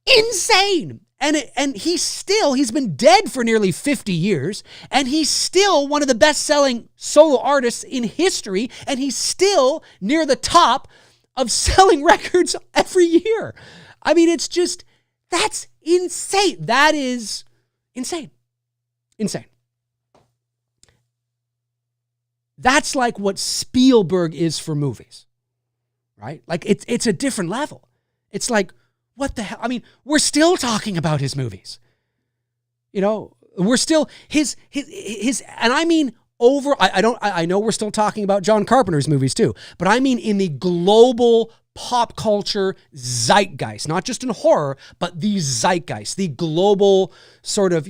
insane. And he's been dead for nearly 50 years, and he's still one of the best-selling solo artists in history, and he's still near the top of selling records every year. I mean, it's just, that's insane. That is insane. Insane. That's like what Spielberg is for movies, right? Like, it's a different level. It's like, what the hell? I mean, we're still talking about his movies. We're still his, and I mean I know we're still talking about John Carpenter's movies too, but I mean in the global pop culture zeitgeist, not just in horror, but the zeitgeist, the global sort of,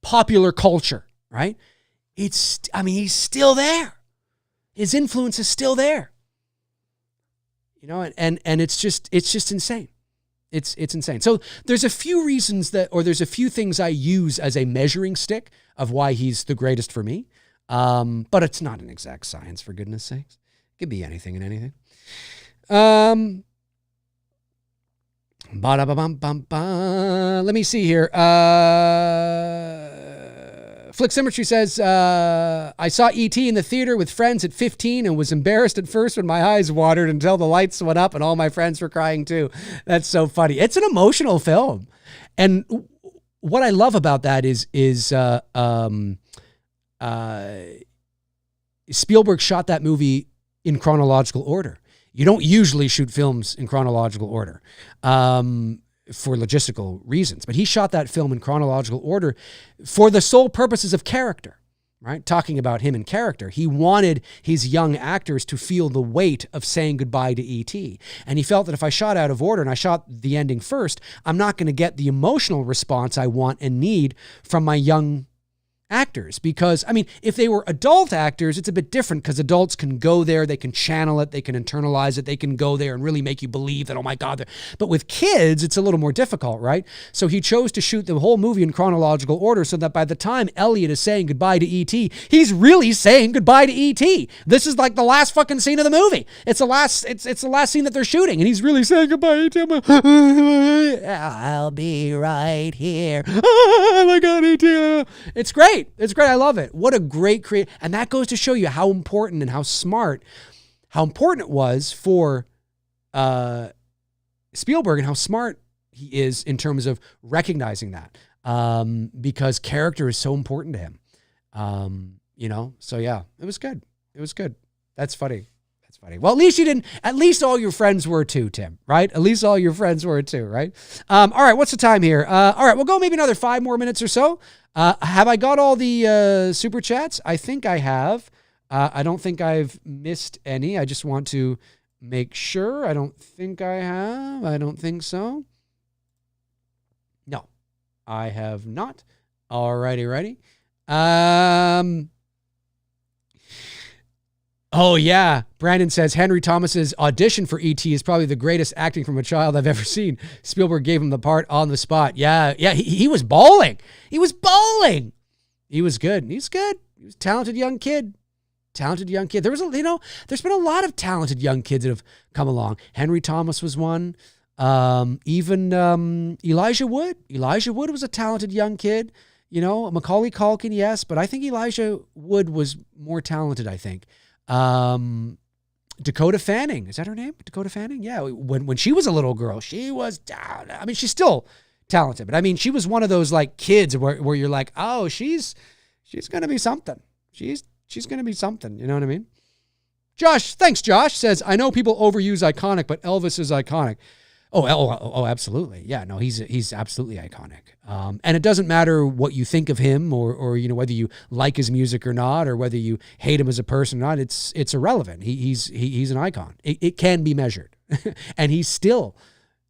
popular culture, right? He's still there. His influence is still there. And it's just insane. It's insane. So there's a few reasons there's a few things I use as a measuring stick of why he's the greatest for me. But it's not an exact science, for goodness sakes. It could be anything and anything. Let me see here. Flick Symmetry says, I saw E.T. in the theater with friends at 15 and was embarrassed at first when my eyes watered until the lights went up and all my friends were crying too. That's so funny. It's an emotional film. And what I love about that is Spielberg shot that movie in chronological order. You don't usually shoot films in chronological order. For logistical reasons, but he shot that film in chronological order for the sole purposes of character, right? Talking about him in character. He wanted his young actors to feel the weight of saying goodbye to E.T. And he felt that if I shot out of order and I shot the ending first, I'm not going to get the emotional response I want and need from my young actors. Because, if they were adult actors, it's a bit different because adults can go there, they can channel it, they can internalize it, they can go there and really make you believe that, oh my God. But with kids, it's a little more difficult, right? So he chose to shoot the whole movie in chronological order so that by the time Elliot is saying goodbye to E.T., he's really saying goodbye to E.T. This is like the last fucking scene of the movie. It's the last scene that they're shooting, and he's really saying goodbye to E.T. I'll be right here. Oh my God, E.T. It's great. It's great. I love it. What a great creator. And that goes to show you how important and how important it was for Spielberg and how smart he is in terms of recognizing that, because character is so important to him. So yeah, it was good. It was good. That's funny. That's funny. Well, at least all your friends were too, Tim, right? At least all your friends were too, right? All right. What's the time here? All right. We'll go maybe another 5 more minutes or so. Have I got all the super chats? I think I have. I don't think I've missed any. I just want to make sure. I don't think I have. I don't think so. No, I have not. All righty, ready. Oh yeah, Brandon says Henry Thomas's audition for E.T. is probably the greatest acting from a child I've ever seen. Spielberg gave him the part on the spot. Yeah, he was bawling. He was bawling. He was good. He's good. He was a talented young kid. Talented young kid. There's been a lot of talented young kids that have come along. Henry Thomas was one. Even Elijah Wood. Elijah Wood was a talented young kid. Macaulay Culkin, yes, but I think Elijah Wood was more talented, I think. Dakota Fanning, is that her name? Dakota Fanning? Yeah. When she was a little girl, she was down. I mean, she's still talented, but I mean, she was one of those like kids where you're like, oh, she's going to be something. She's going to be something. You know what I mean? Josh, thanks. Josh says, I know people overuse iconic, but Elvis is iconic. Oh, absolutely. Yeah, no, he's absolutely iconic. And it doesn't matter what you think of him or whether you like his music or not, or whether you hate him as a person or not. It's irrelevant. He's an icon. It can be measured, and he's still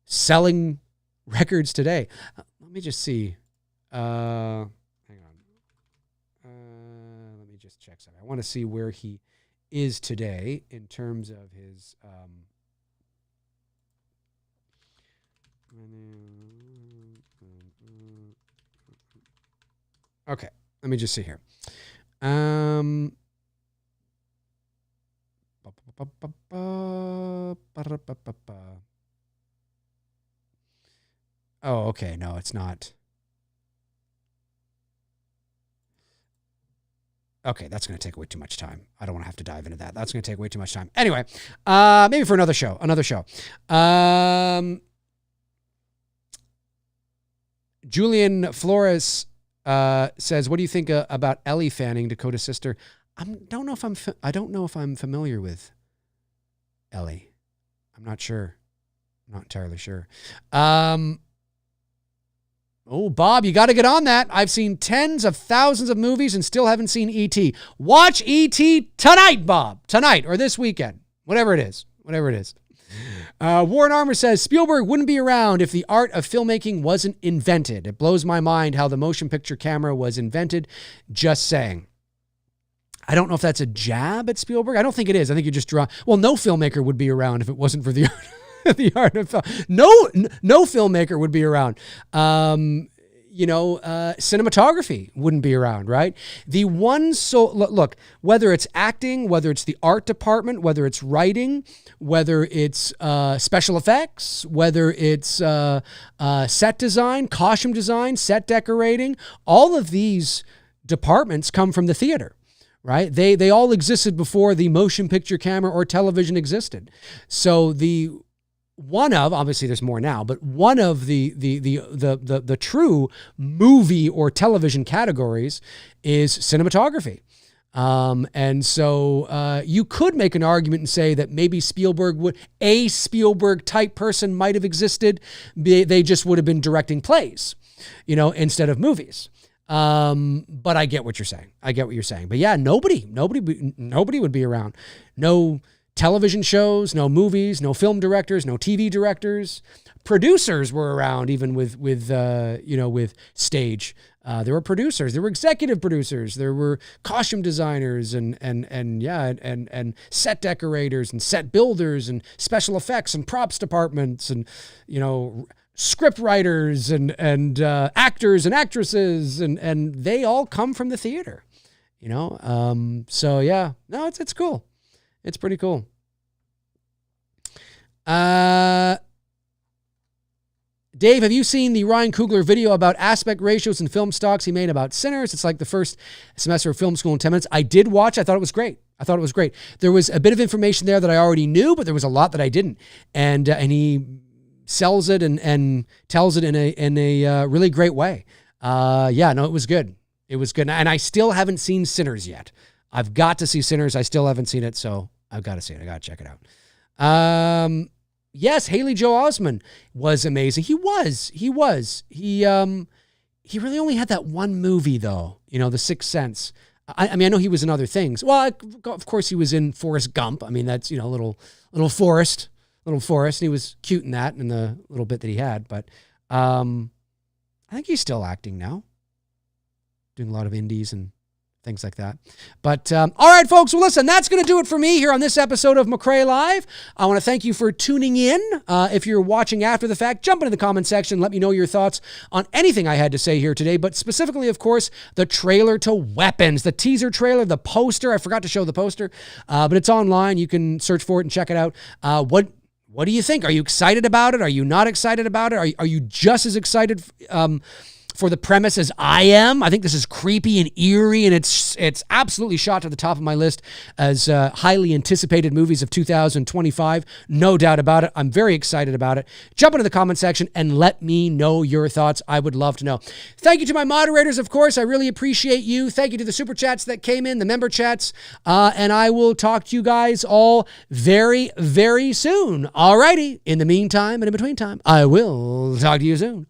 selling records today. Let me just see. Hang on. Let me just check something. I want to see where he is today in terms of his. Okay, let me just see here. Oh, okay, no, it's not. Okay, that's going to take way too much time. I don't want to have to dive into that. That's going to take way too much time. Anyway, maybe for another show. Julian Flores says, "What do you think about Ellie Fanning, Dakota's sister?" I don't know if I'm familiar with Ellie. I'm not sure. I'm not entirely sure. Oh, Bob, you got to get on that. I've seen tens of thousands of movies and still haven't seen E.T. Watch E.T. tonight, Bob. Tonight or this weekend. Whatever it is. Warren Armour says, Spielberg wouldn't be around if the art of filmmaking wasn't invented. It blows my mind how the motion picture camera was invented. Just saying. I don't know if that's a jab at Spielberg. I don't think it is. I think you just draw. Well, no filmmaker would be around if it wasn't for the art. The art of film. No filmmaker would be around. Cinematography wouldn't be around, right? Look, whether it's acting, whether it's the art department, whether it's writing, whether it's special effects, whether it's set design, costume design, set decorating, all of these departments come from the theater. Right? They all existed before the motion picture camera or television existed. So obviously there's more now, but one of the true movie or television categories is cinematography. And so you could make an argument and say that maybe a Spielberg type person might have existed. They just would have been directing plays, instead of movies. But I get what you're saying. But yeah, nobody would be around. No television shows, no movies, no film directors, no TV directors. Producers were around even with stage. There were producers, there were executive producers, there were costume designers and set decorators and set builders and special effects and props departments and, script writers and actors and actresses and they all come from the theater, So yeah, no, it's cool. It's pretty cool. Dave, have you seen the Ryan Coogler video about aspect ratios and film stocks he made about Sinners? It's like the first semester of film school in 10 minutes. I did watch. I thought it was great. There was a bit of information there that I already knew, but there was a lot that I didn't. And he sells it and tells it in a really great way. Yeah, no, it was good. It was good. And I still haven't seen Sinners yet. I've got to see Sinners. I still haven't seen it, so I've got to see it. I got to check it out. Yes, Haley Joel Osment was amazing. He was. He really only had that one movie, though, The Sixth Sense. I mean, I know he was in other things. Well, of course, he was in Forrest Gump. I mean, that's, little Forrest. And he was cute in that, in the little bit that he had. But I think he's still acting now, doing a lot of indies and things like that. But all right, folks. Well, listen, that's going to do it for me here on this episode of McRae Live. I want to thank you for tuning in. If you're watching after the fact, jump into the comment section. Let me know your thoughts on anything I had to say here today, but specifically, of course, the trailer to Weapons, the teaser trailer, the poster. I forgot to show the poster, but it's online. You can search for it and check it out. What do you think? Are you excited about it? Are you not excited about it? Are you just as excited for the premise as I am? I think this is creepy and eerie, and it's absolutely shot to the top of my list as highly anticipated movies of 2025. No doubt about it. I'm very excited about it. Jump into the comment section and let me know your thoughts. I would love to know. Thank you to my moderators, of course. I really appreciate you. Thank you to the super chats that came in, the member chats, and I will talk to you guys all very, very soon. All righty. In the meantime and in between time, I will talk to you soon.